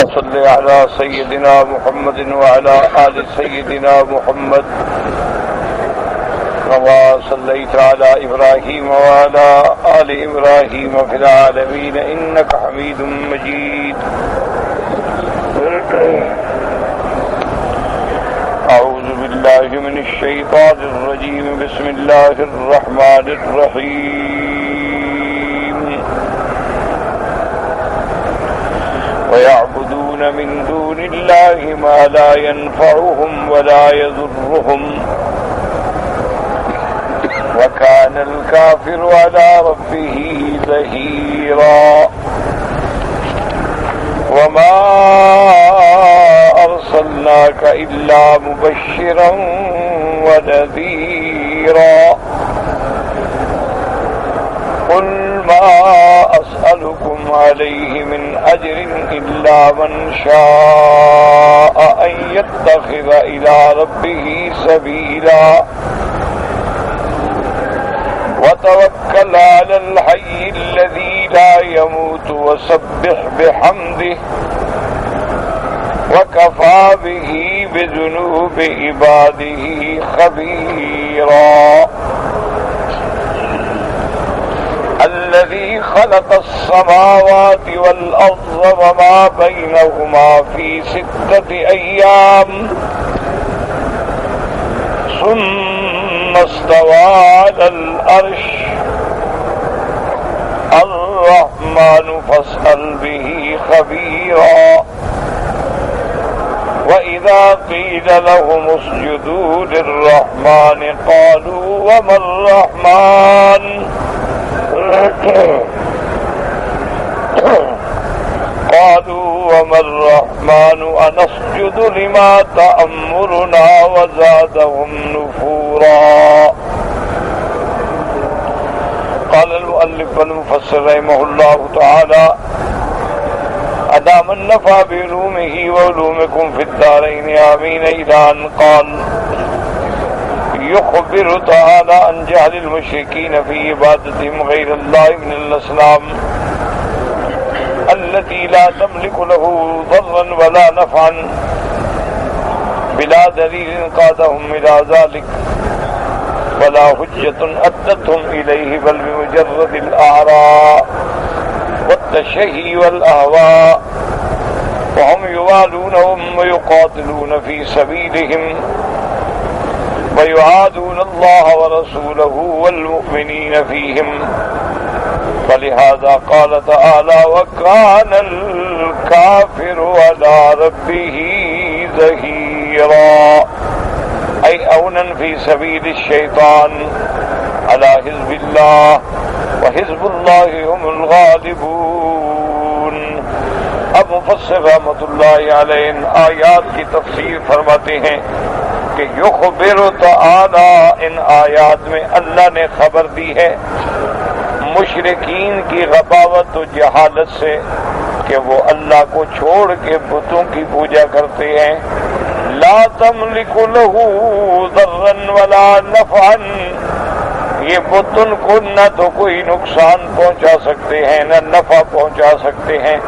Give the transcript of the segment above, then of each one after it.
صل على سيدنا محمد وعلى آل سيدنا محمد كما صليت على إبراهيم وعلى آل إبراهيم في العالمين إنك حميد مجيد. أعوذ بالله من الشيطان الرجيم. بسم الله الرحمن الرحيم. ويعبدون من دون الله ما لا ينفعهم ولا يضرهم وكان الكافر على ربه ظهيرا. وما أرسلناك إلا مبشرا ونذيرا. قل ما أسألكم عليه من أجر إلا من شاء أن يتخذ إلى ربه سبيلا. وتوكل على الحي الذي لا يموت وسبح بحمده وكفى به بذنوب عباده خبيرا. الذي خلق السماوات والأرض وما بينهما في 6 أيام ثم استوى على العرش. الرحمن فاسأل به خبيرا. وإذا قيل لهم اسجدوا للرحمن قالوا وما الرحمن أنسجد لما تأمرنا وزادهم نفورا. قال المؤلف والمفسر رحمه الله تعالى أدام النفع بعلومه وعلومكم في الدارين آمين. إلى أن قال يخبر تعالى عن جهل المشركين في عبادتهم غير الله من الأصنام التي لا تملك له ضرا ولا نفعا بلا دليل قادهم إلى ذلك ولا حجة أدتهم إليه بل بمجرد الآراء والتشهي والأهواء. وهم يوالونهم ويقاتلون في سبيلهم ويعادون الله ورسوله والمؤمنين فيهم. فلهذا قال تعالى وكان الكافر على ربه ظهيرا، أي أونا في سبيل الشيطان على حزب الله وحزب الله هم الغالبون. اب مفسر رحمۃ اللہ علیہ ان آیات کی تفسیر فرماتے ہیں کہ یخبر تعالی، ان آیات میں اللہ نے خبر دی ہے مشرکین کی غباوت و جہالت سے کہ وہ اللہ کو چھوڑ کے بتوں کی پوجا کرتے ہیں. لا تملک له ضرا ولا نفعا، یہ بتوں کو نہ تو کوئی نقصان پہنچا سکتے ہیں نہ نفع پہنچا سکتے ہیں.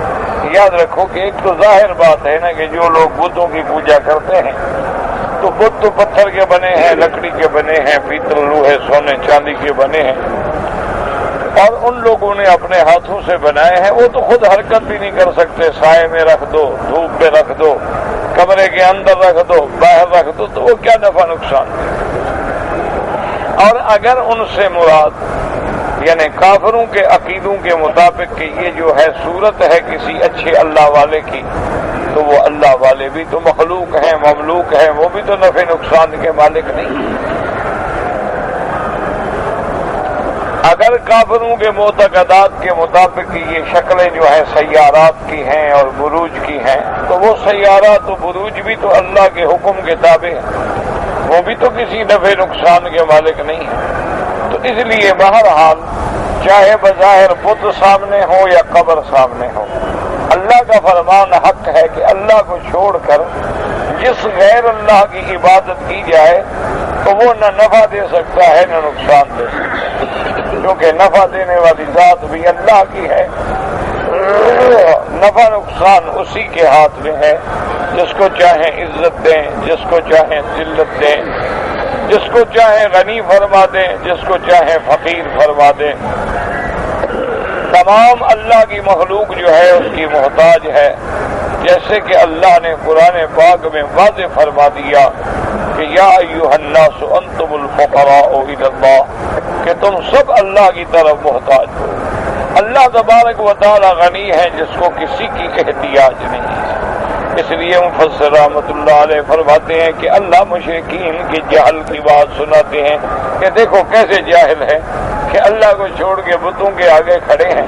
یاد رکھو کہ ایک تو ظاہر بات ہے نا کہ جو لوگ بتوں کی پوجا کرتے ہیں تو بت تو پتھر کے بنے ہیں، لکڑی کے بنے ہیں، پیتل لوہے سونے چاندی کے بنے ہیں، اور ان لوگوں نے اپنے ہاتھوں سے بنائے ہیں. وہ تو خود حرکت بھی نہیں کر سکتے. سائے میں رکھ دو، دھوپ میں رکھ دو، کمرے کے اندر رکھ دو، باہر رکھ دو، تو وہ کیا نفع نقصان ہے. اور اگر ان سے مراد یعنی کافروں کے عقیدوں کے مطابق کہ یہ جو ہے صورت ہے کسی اچھے اللہ والے کی، تو وہ اللہ والے بھی تو مخلوق ہیں، مملوک ہیں، وہ بھی تو نفع نقصان کے مالک نہیں. اگر کافروں کے معتقدات کے مطابق یہ شکلیں جو ہیں سیارات کی ہیں اور بروج کی ہیں، تو وہ سیارات و بروج بھی تو اللہ کے حکم کے تابع ہیں، وہ بھی تو کسی نفع نقصان کے مالک نہیں ہیں. تو اس لیے بہرحال چاہے بظاہر بت سامنے ہو یا قبر سامنے ہو، اللہ کا فرمان حق ہے کہ اللہ کو چھوڑ کر جس غیر اللہ کی عبادت کی جائے تو وہ نہ نفع دے سکتا ہے نہ نقصان دے سکتا ہے، کیونکہ نفع دینے والی ذات بھی اللہ کی ہے نفع نقصان اسی کے ہاتھ میں ہے، جس کو چاہیں عزت دیں، جس کو چاہیں ذلت دیں، جس کو چاہیں غنی فرما دیں، جس کو چاہیں فقیر فرما دیں۔ تمام اللہ کی مخلوق جو ہے اس کی محتاج ہے، جیسے کہ اللہ نے قرآن پاک میں واضح فرما دیا کہ یا ایھا الناس انتم الفقراء الی اللہ، کہ تم سب اللہ کی طرف محتاج ہو۔ اللہ تبارک و تعالی غنی ہے جس کو کسی کی احتیاج نہیں ہے۔ اس لیے مفسر رحمۃ اللہ علیہ فرماتے ہیں کہ اللہ مشرکین کی جہل کی بات سناتے ہیں کہ دیکھو کیسے جاہل ہے کہ اللہ کو چھوڑ کے بتوں کے آگے کھڑے ہیں،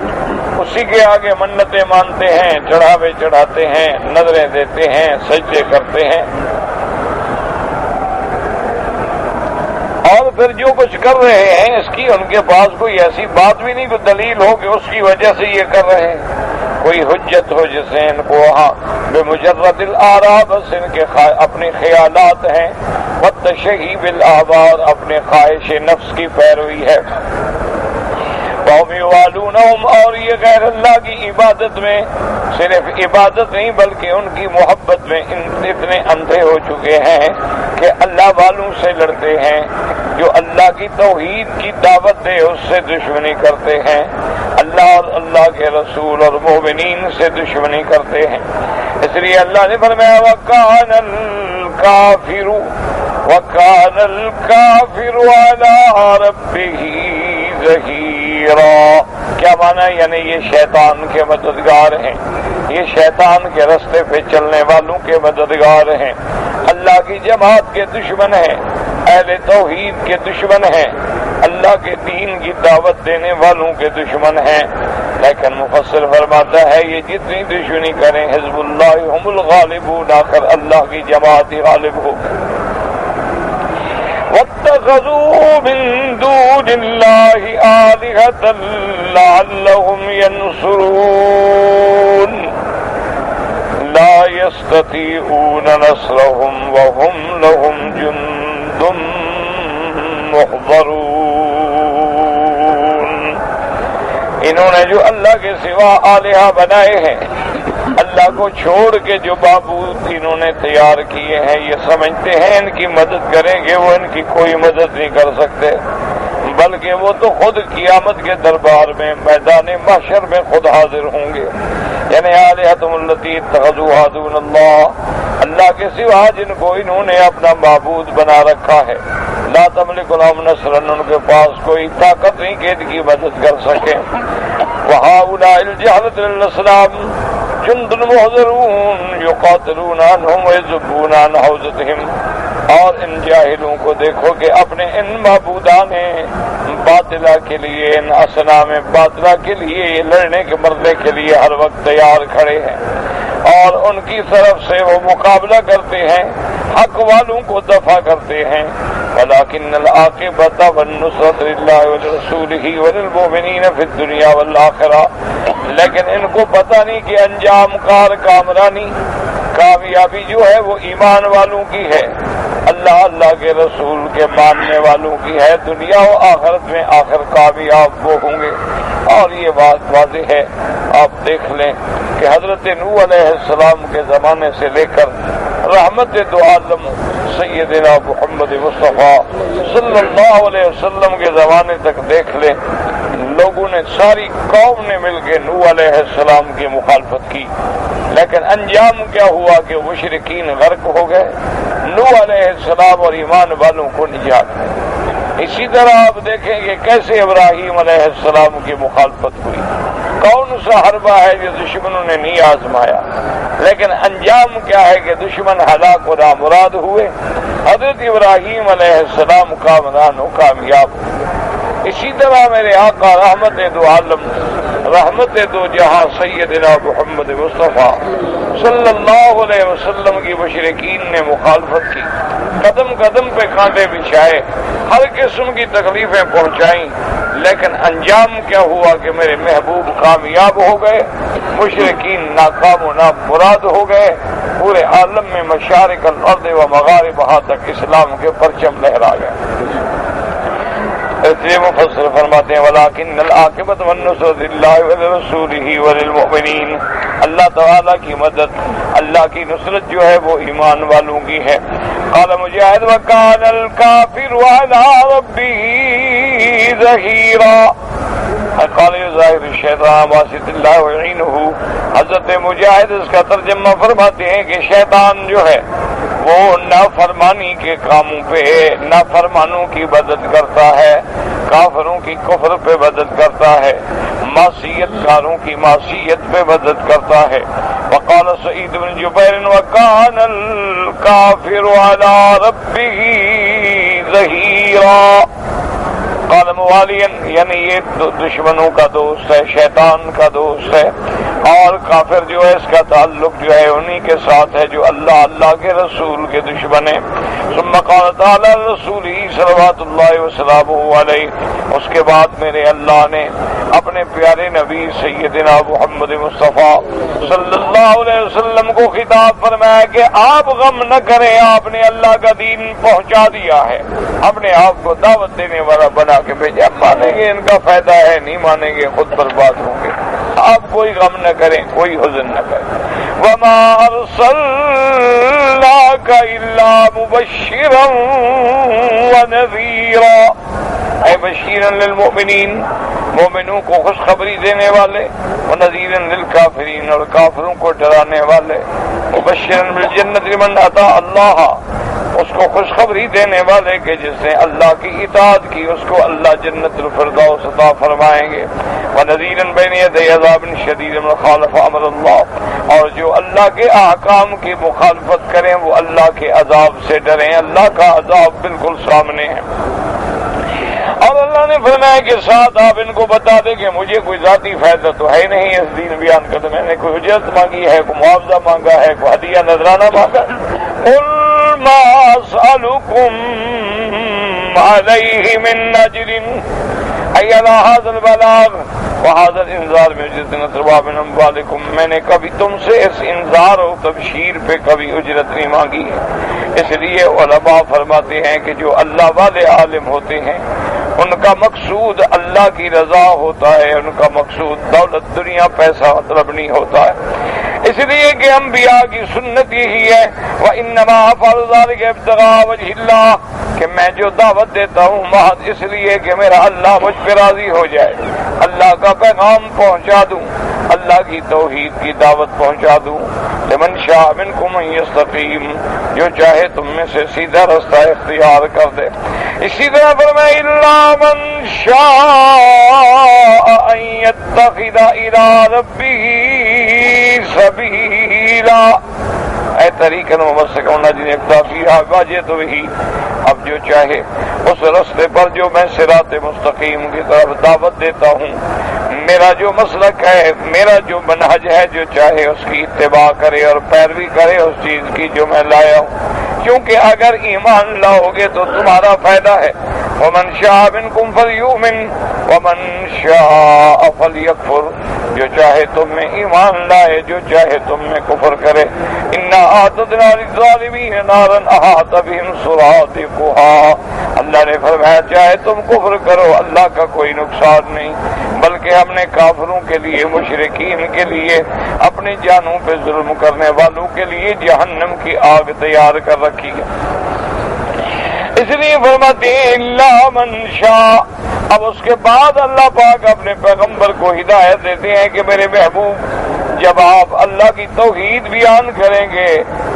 اسی کے آگے منتیں مانتے ہیں، چڑھاوے چڑھاتے ہیں، نظریں دیتے ہیں، سجدے کرتے ہیں، اور پھر جو کچھ کر رہے ہیں اس کی ان کے پاس کوئی ایسی بات بھی نہیں، کوئی دلیل ہو کہ اس کی وجہ سے یہ کر رہے ہیں، کوئی حجت ہو جسے ان کو وہاں بمجرد الآراء، بس ان کے اپنے خیالات ہیں، والتشہی بالاہواء، اپنے خواہش نفس کی پیروی ہے۔ قوم یوالونہم، اور یہ غیر اللہ کی عبادت میں صرف عبادت نہیں بلکہ ان کی محبت میں اتنے اندھے ہو چکے ہیں کہ اللہ والوں سے لڑتے ہیں، جو اللہ کی توحید کی دعوت دے اس سے دشمنی کرتے ہیں، اللہ اور اللہ کے رسول اور مومنین سے دشمنی کرتے ہیں۔ اس لیے اللہ نے فرمایا وَكَانَ الْكَافِرُ عَلَىٰ رَبِّهِ ظَهِيرًا، کیا معنی؟ یعنی یہ شیطان کے مددگار ہیں، یہ شیطان کے رستے پہ چلنے والوں کے مددگار ہیں، اللہ کی جماعت کے دشمن ہیں، اہل توحید کے دشمن ہیں، اللہ کے دین کی دعوت دینے والوں کے دشمن ہیں۔ لیکن مفسر فرماتا ہے یہ جتنی دشمنی کریں حزب اللہ ہم الغالبون، آخر اللہ کی جماعت ہی غالب ہو۔ وَاتَّخَذُوا مِن دُونِ اللَّهِ آلِهَةً لَعَلَّهُمْ يَنصُرُونَ لَا يَسْتَطِيعُونَ نَصْرَهُمْ وَهُمْ لَهُمْ جُندٌ مُحْضَرُونَ۔ انہوں نے جو اللہ کے سوا آلہہ بنائے ہیں، اللہ کو چھوڑ کے جو معبود انہوں نے تیار کیے ہیں، یہ سمجھتے ہیں ان کی مدد کریں گے، وہ ان کی کوئی مدد نہیں کر سکتے، بلکہ وہ تو خود قیامت کے دربار میں میدان محشر میں خود حاضر ہوں گے۔ یعنی آلہۃ التی اتخذوها دون اللہ، اللہ کے سوا جن کو انہوں نے اپنا معبود بنا رکھا ہے، لا تملک لهم نصرا، ان کے پاس کوئی طاقت نہیں کہ ان کی مدد کر سکیں۔ وہؤلاء الجہلۃ للاسلام جند محضرون یقاتلون عنہم ویذبون عن حوزتہم، اور ان جاہلوں کو دیکھو کہ اپنے ان معبودان باطلہ کے لیے، ان اصنام باطلہ کے لیے لڑنے کے مرنے کے لیے ہر وقت تیار کھڑے ہیں، اور ان کی طرف سے وہ مقابلہ کرتے ہیں، حق والوں کو دفع کرتے ہیں۔ وَلَكِنَّ الْعَاقِبَةَ وَالنُّصْرَةَ لِلَّهِ وَلِرَسُولِهِ وَلِلْمُؤْمِنِينَ فِي الدُّنْيَا وَالْآخِرَةِ، لیکن ان کو پتہ نہیں کہ انجام کار کامرانی، کامیابی جو ہے وہ ایمان والوں کی ہے، اللہ کے رسول کے ماننے والوں کی ہے، دنیا و آخرت میں آخر کامیاب وہ ہوں گے۔ اور یہ بات واضح ہے، آپ دیکھ لیں کہ حضرت نوح علیہ السلام کے زمانے سے لے کر رحمت دو عالم سیدنا محمد مصطفیٰ صلی اللہ علیہ وسلم کے زمانے تک دیکھ لیں، لوگوں نے، ساری قوم نے مل کے نوح علیہ السلام کی مخالفت کی، لیکن انجام کیا ہوا کہ مشرکین غرق ہو گئے، نوح علیہ السلام اور ایمان والوں کو نجات ہے۔ اسی طرح آپ دیکھیں کہ کیسے ابراہیم علیہ السلام کی مخالفت ہوئی، کون سا حربہ ہے جو دشمنوں نے نہیں آزمایا، لیکن انجام کیا ہے کہ دشمن ہلاک و نامراد ہوئے، حضرت ابراہیم علیہ السلام کامران و کامیاب ہوئے۔ اسی طرح میرے آقا رحمت دو عالم، رحمت دو جہاں سیدنا محمد مصطفیٰ صلی اللہ علیہ وسلم کی مشرکین نے مخالفت کی، قدم قدم پہ کانٹے بچھائے، ہر قسم کی تکلیفیں پہنچائیں، لیکن انجام کیا ہوا کہ میرے محبوب کامیاب ہو گئے، مشرکین ناکام و نامراد ہو گئے، پورے عالم میں مشارق الارض و مغاربہا تک اسلام کے پرچم لہرا گئے۔ اس لیے مفسر فرماتے ہیں ولیکن العاقبۃ والنصرۃ للہ ولرسولہ وللمؤمنین، اللہ تعالیٰ کی مدد، اللہ کی نصرت جو ہے وہ ایمان والوں کی ہے۔ قال مجاہد وکان الکافر علی ربہ ظہیرا، قال ظاہر الشیطان واسط اللہ وعینہ۔ حضرت مجاہد اس کا ترجمہ فرماتے ہیں کہ شیطان جو ہے وہ نافرمانی کے کاموں پہ نافرمانوں کی مدد کرتا ہے، کافروں کی کفر پہ مدد کرتا ہے، معصیت کاروں کی معصیت پہ مدد کرتا ہے۔ وقال سعید بن جبیر وکان الکافر علی ربہ ظہیرا، قال موالیا، یعنی یہ دشمنوں کا دوست ہے، شیطان کا دوست ہے، اور کافر جو ہے اس کا تعلق جو ہے انہی کے ساتھ ہے جو اللہ کے رسول کے دشمن ہیں۔ ثم قال تعالی رسول صلوات اللہ وسلامہ علیہ، اس کے بعد میرے اللہ نے اپنے پیارے نبی سیدنا محمد مصطفیٰ صلی اللہ علیہ وسلم کو خطاب فرمایا کہ آپ غم نہ کریں، آپ نے اللہ کا دین پہنچا دیا ہے، اپنے آپ کو دعوت دینے والا بنا کے بھیجا، مانیں گے ان کا فائدہ ہے، نہیں مانیں گے خود برباد ہوں گے، آپ کوئی غم نہ کریں، کوئی حزن نہ کریں۔ وما ارسلناک الا مبشرا ونذیرا، اے بشیرا للمؤمنین، مومنوں کو خوشخبری دینے والے، ونذیرا للکافرین، اور کافروں کو ڈرانے والے، مبشرا بالجنۃ لمن اطاع اللہ، اس کو خوشخبری دینے والے کہ جس نے اللہ کی اطاعت کی اس کو اللہ جنت الفردوس عطا فرمائیں گے، وَنَذِيرًا بَيْنَ يَدَيْ عَذَابٍ شَدِيدٍ مَّنْ خَالَفَ أَمْرَ اللَّهِ، اور جو اللہ کے احکام کی مخالفت کریں وہ اللہ کے عذاب سے ڈریں، اللہ کا عذاب بالکل سامنے ہے۔ اور اللہ نے فرمایا کہ ساتھ آپ ان کو بتا دیں کہ مجھے کوئی ذاتی فائدہ تو ہے نہیں اس دین بیان کرتے، میں نے کوئی اجرت مانگی ہے، کوئی معاوضہ مانگا ہے، کوئی ہدیہ نذرانہ مانگا۔ قُلْ مَا أَسْأَلُكُمْ عَلَيْهِ مِنْ أَجْرٍ أَيَّ لَا هَذَا الْبَلَاغُ وَهَذَا الْإِنذَارُ مِنْ تُرْبَى مِنْ أَمْوَالِكُمْ، میں نے کبھی تم سے اس انذار و تبشیر پہ کبھی اجرت نہیں مانگی ہے۔ اس لیے علماء فرماتے ہیں کہ جو اللہ والے عالم ہوتے ہیں ان کا مقصود اللہ کی رضا ہوتا ہے، ان کا مقصود دولت دنیا پیسہ مطلب نہیں ہوتا ہے۔ اس لیے کہ انبیاء کی سنت یہی ہے وَإِنَّمَا أَفْعَلُ ذَلِكَ ابْتِغَاءَ وَجْهِ اللَّهِ، کہ میں جو دعوت دیتا ہوں محض اس لیے کہ میرا اللہ مجھ پہ راضی ہو جائے، اللہ کا پیغام پہنچا دوں، اللہ کی توحید کی دعوت پہنچا دوں۔ لمن شاء منکم ان یستقیم، جو چاہے تم میں سے سیدھا رستہ اختیار کر دے۔ اسی طرح فرمائے الا من شاء ان یتخذ الی ربہ سبیلا، اے طریقاً ممسکون جن اقتافیہ واجہ تو ہی، اب جو چاہے اس رستے پر جو میں صراط مستقیم کی طرف دعوت دیتا ہوں، میرا جو مسلک ہے، میرا جو منہج ہے، جو چاہے اس کی اتباع کرے اور پیروی کرے اس چیز کی جو میں لایا ہوں، کیونکہ اگر ایمان لاؤ گے تو تمہارا فائدہ ہے۔ وَمَنْ شَاءَ مِنْكُمْ فَلْيُؤْمِنْ وَمَنْ شَاءَ فَلْيَكْفُرْ، جو چاہے تم میں ایمان لائے، جو چاہے تم میں کفر کرے۔ إِنَّا أَعْتَدْنَا لِلظَّالِمِينَ نَارًا أَحَاطَ بِهِمْ سُرَادِقُهَا، اللہ نے فرمایا چاہے تم کفر کرو اللہ کا کوئی نقصان نہیں، بلکہ ہم نے کافروں کے لیے، مشرکین کے لیے، اپنی جانوں پہ ظلم کرنے والوں کے لیے جہنم کی آگ تیار کر رکھی ہے۔ اس لیے فرماتے ہیں الا من شاء، اب اس کے بعد اللہ پاک اپنے پیغمبر کو ہدایت دیتے ہیں کہ میرے محبوب جب آپ اللہ کی توحید بیان کریں گے،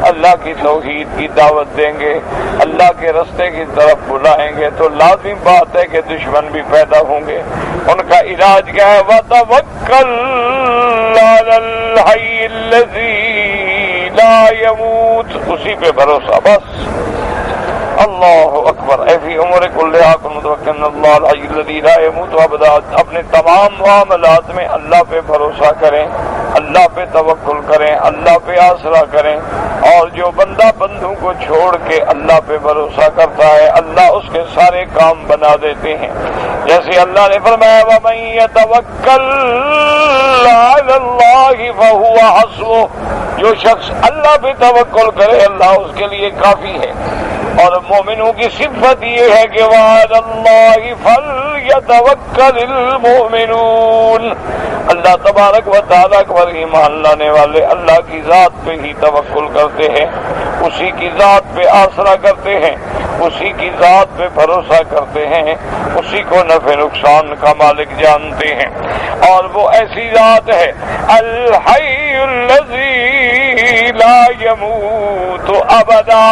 اللہ کی توحید کی دعوت دیں گے، اللہ کے رستے کی طرف بلائیں گے، تو لازم بات ہے کہ دشمن بھی پیدا ہوں گے۔ ان کا علاج کیا ہے؟ وَتَوَكَّلْ عَلَى الْحَيِّ الَّذِي لَا يَمُوتُ، اسی پہ بھروسہ بس۔ اللہ اکبر، اے فی عمر کلھا کن متوکلن اللہ الحی الذی لا یموت ابدا، اپنے تمام معاملات میں اللہ پہ بھروسہ کریں، اللہ پہ توکل کریں، اللہ پہ آسرا کریں، اور جو بندہ بندوں کو چھوڑ کے اللہ پہ بھروسہ کرتا ہے اللہ اس کے سارے کام بنا دیتے ہیں۔ جیسے اللہ نے فرمایا وَمَن يَتَوَكَّلْ عَلَى اللَّهِ فَهُوَ حَسْبُهُ، جو شخص اللہ پہ توکل کرے اللہ اس کے لیے کافی ہے۔ اور مومنوں کی صفت یہ ہے کہ وعلی اللہ فلیتوکل المؤمنون، اللہ تبارک و تعالیٰ پر ایمان لانے والے اللہ کی ذات پہ ہی توکل کرتے ہیں، اسی کی ذات پہ آسرا کرتے ہیں، اسی کی ذات پہ بھروسہ کرتے ہیں، اسی کو نفع نقصان کا مالک جانتے ہیں، اور وہ ایسی ذات ہے الحی الذی لا یموت ابدا،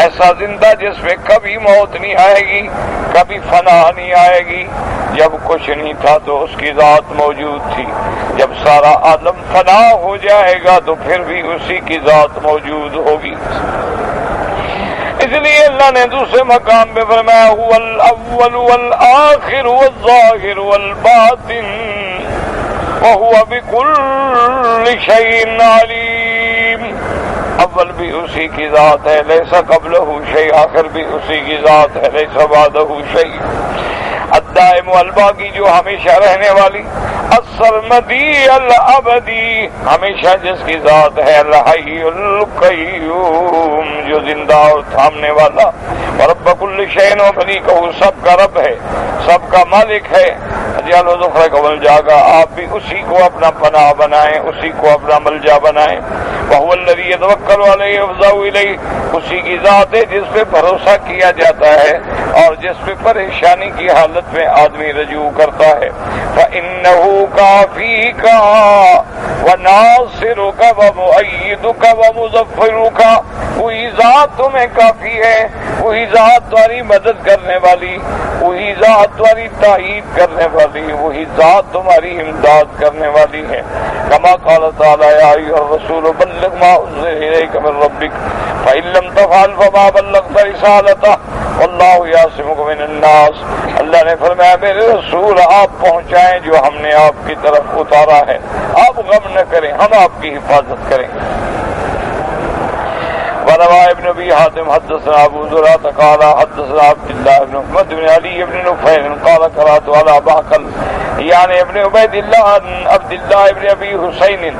ایسا زندہ جس پہ کبھی موت نہیں آئے گی، کبھی فنا نہیں آئے گی۔ جب کچھ نہیں تھا تو اس کی ذات موجود تھی، جب سارا عالم فنا ہو جائے گا تو پھر بھی اسی کی ذات موجود ہوگی۔ اس لیے اللہ نے دوسرے مقام پہ فرمایا هو الاول والآخر والظاہر والباطن وهو بكل شيء علیم، اول بھی اسی کی ذات ہے لیس قبلہ شیء، آخر بھی اسی کی ذات ہے لیس بعدہ شیء، الدائم الباقی جو ہمیشہ رہنے والی، السرمدی الابدی ہمیشہ جس کی ذات ہے، الحی القیوم جو زندہ اور تھامنے والا، رب کل شیء و ملیکہ سب کا رب ہے، سب کا مالک ہے، اجعل ذخرک ملجاگا، آپ بھی اسی کو اپنا پناہ بنائیں، اسی کو اپنا ملجا بنائیں، وہو الذی یتوکل علیہ ویفزع الیہ، اسی کی ذات ہے جس پہ بھروسہ کیا جاتا ہے اور جس پہ پریشانی کی حالت میں آدمی رجوع کرتا ہے، فإنہ کافیک وناصرک ومؤیدک ومظفرک، وہی ذات تمہیں کافی ہے، وہی ذات تمہاری مدد کرنے والی، وہی ذات تمہاری تائید کرنے والی، وہی ذات تمہاری امداد کرنے والی ہے، کما قال تعالی یا ایھا الرسول بلغ ما انزل الیک من ربک فإن لم تفعل فما بلغت رسالتہ واللہ یعصمک من الناس، اللہ نے فرمایا میرے رسول آپ پہنچائیں جو ہم نے آپ کی طرف اتارا ہے، آپ غم نہ کریں، ہم آپ کی حفاظت کریں۔ وروى ابن ابي حاتم حدثنا ابو زرعة قال حدثنا عبد الله بن محمد بن علي بن نفيل قال قرأت على بعقل يعني ابن عبيد الله عن عبد الله بن ابي حسين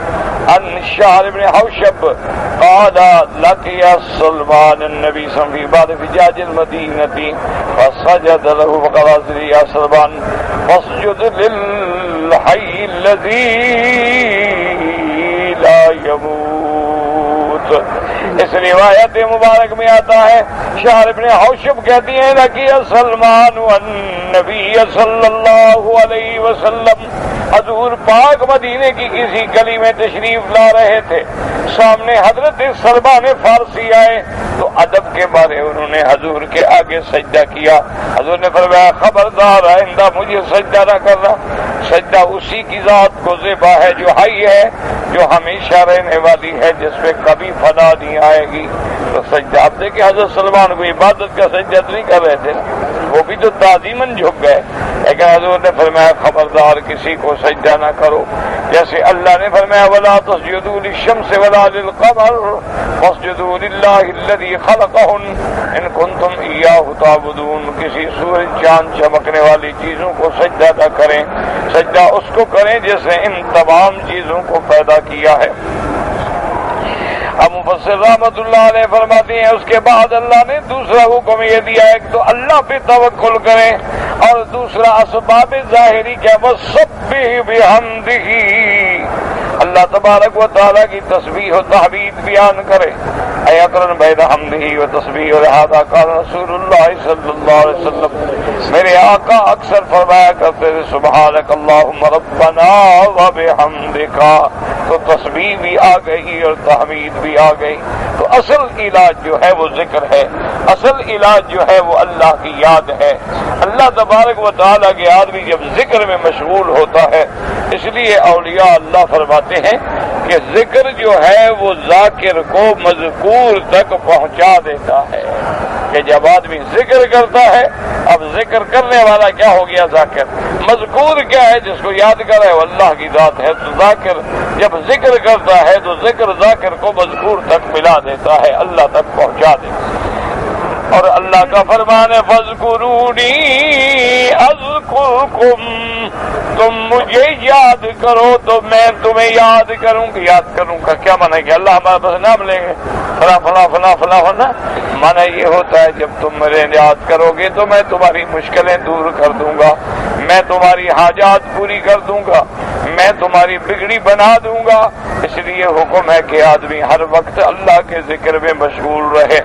عن الشعر بن حوشب قال لقي سلمان النبي صلى الله عليه وسلم في بعض فجاج المدينة فسجد له فقال يا سلمان فاسجد للحي الذي لا يموت۔ اس روایت مبارک میں آتا ہے شعر ابن حوشب کہتی ہیں لقی سلمان والنبی صلی اللہ علیہ وسلم، حضور پاک مدینے کی کسی گلی میں تشریف لا رہے تھے، سامنے حضرت سلمان فارسی آئے تو ادب کے بارے انہوں نے حضور کے آگے سجدہ کیا، حضور نے فرمایا خبردار آئندہ مجھے سجدہ نہ کرنا، سجدہ اسی کی ذات کو زیبا ہے جو حی ہے، جو ہمیشہ رہنے والی ہے، جس پہ کبھی فنا نہیں آئے گی۔ تو سجدہ آپ دیکھیں حضرت سلمان کو عبادت کا سجدہ نہیں کر رہے تھے، وہ بھی تو تعظیماً جھک گئے، لیکن حضور نے فرمایا خبردار کسی کو سجدہ نہ کرو، جیسے اللہ نے فرمایا ولا تسجدوا للشمس ولا للقمر واسجدوا للہ الذی خلقہن ان کنتم ایاہ تعبدون، کسی سورج چاند چمکنے والی چیزوں کو سجدہ نہ کریں، سجدہ اس کو کریں جس نے ان تمام چیزوں کو پیدا کیا ہے۔ اب مفسر رحمت اللہ علیہ فرماتے ہیں اس کے بعد اللہ نے دوسرا حکم یہ دیا ہے کہ تو اللہ پہ توکل کریں، اور دوسرا اسباب ظاہری کیا وسبح بحمدہ، اللہ تبارک و تعالیٰ کی تسبیح و تحمید بیان کرے، ایقرن بین حمدہ و تسبیح، لہذا قال رسول اللہ صلی اللہ علیہ وسلم، میرے آقا اکثر فرمایا کرتے تھے سبحانک اللہم ربنا و بحمدک، تو تسبیح بھی آ گئی اور تحمید بھی آ گئی۔ تو اصل علاج جو ہے وہ ذکر ہے، اصل علاج جو ہے وہ اللہ کی یاد ہے، اللہ تبارک و تعالیٰ کے آدمی جب ذکر میں مشغول ہوتا ہے، اس لیے اولیاء اللہ فرماتے ہیں کہ ذکر جو ہے وہ ذاکر کو مذکور تک پہنچا دیتا ہے، کہ جب آدمی ذکر کرتا ہے، اب ذکر کرنے والا کیا ہو گیا ذاکر، مذکور کیا ہے جس کو یاد کرے وہ اللہ کی ذات ہے، تو ذاکر جب ذکر کرتا ہے تو ذکر ذاکر کو مذکور تک ملا دیتا ہے، اللہ تک پہنچا دیتا ہے۔ اور اللہ کا فرمان ہے فاذکرونی اذکرکم، تم مجھے یاد کرو تو میں تمہیں یاد کروں گا۔ یاد کروں گا کیا مانا ہے کہ اللہ ہمارے پاس نام لیں گے فلاں فلاں فلاں فلاں فلاں؟ مانا یہ ہوتا ہے جب تم مجھے یاد کرو گے تو میں تمہاری مشکلیں دور کر دوں گا، میں تمہاری حاجات پوری کر دوں گا، میں تمہاری بگڑی بنا دوں گا۔ اس لیے حکم ہے کہ آدمی ہر وقت اللہ کے ذکر میں مشغول رہے،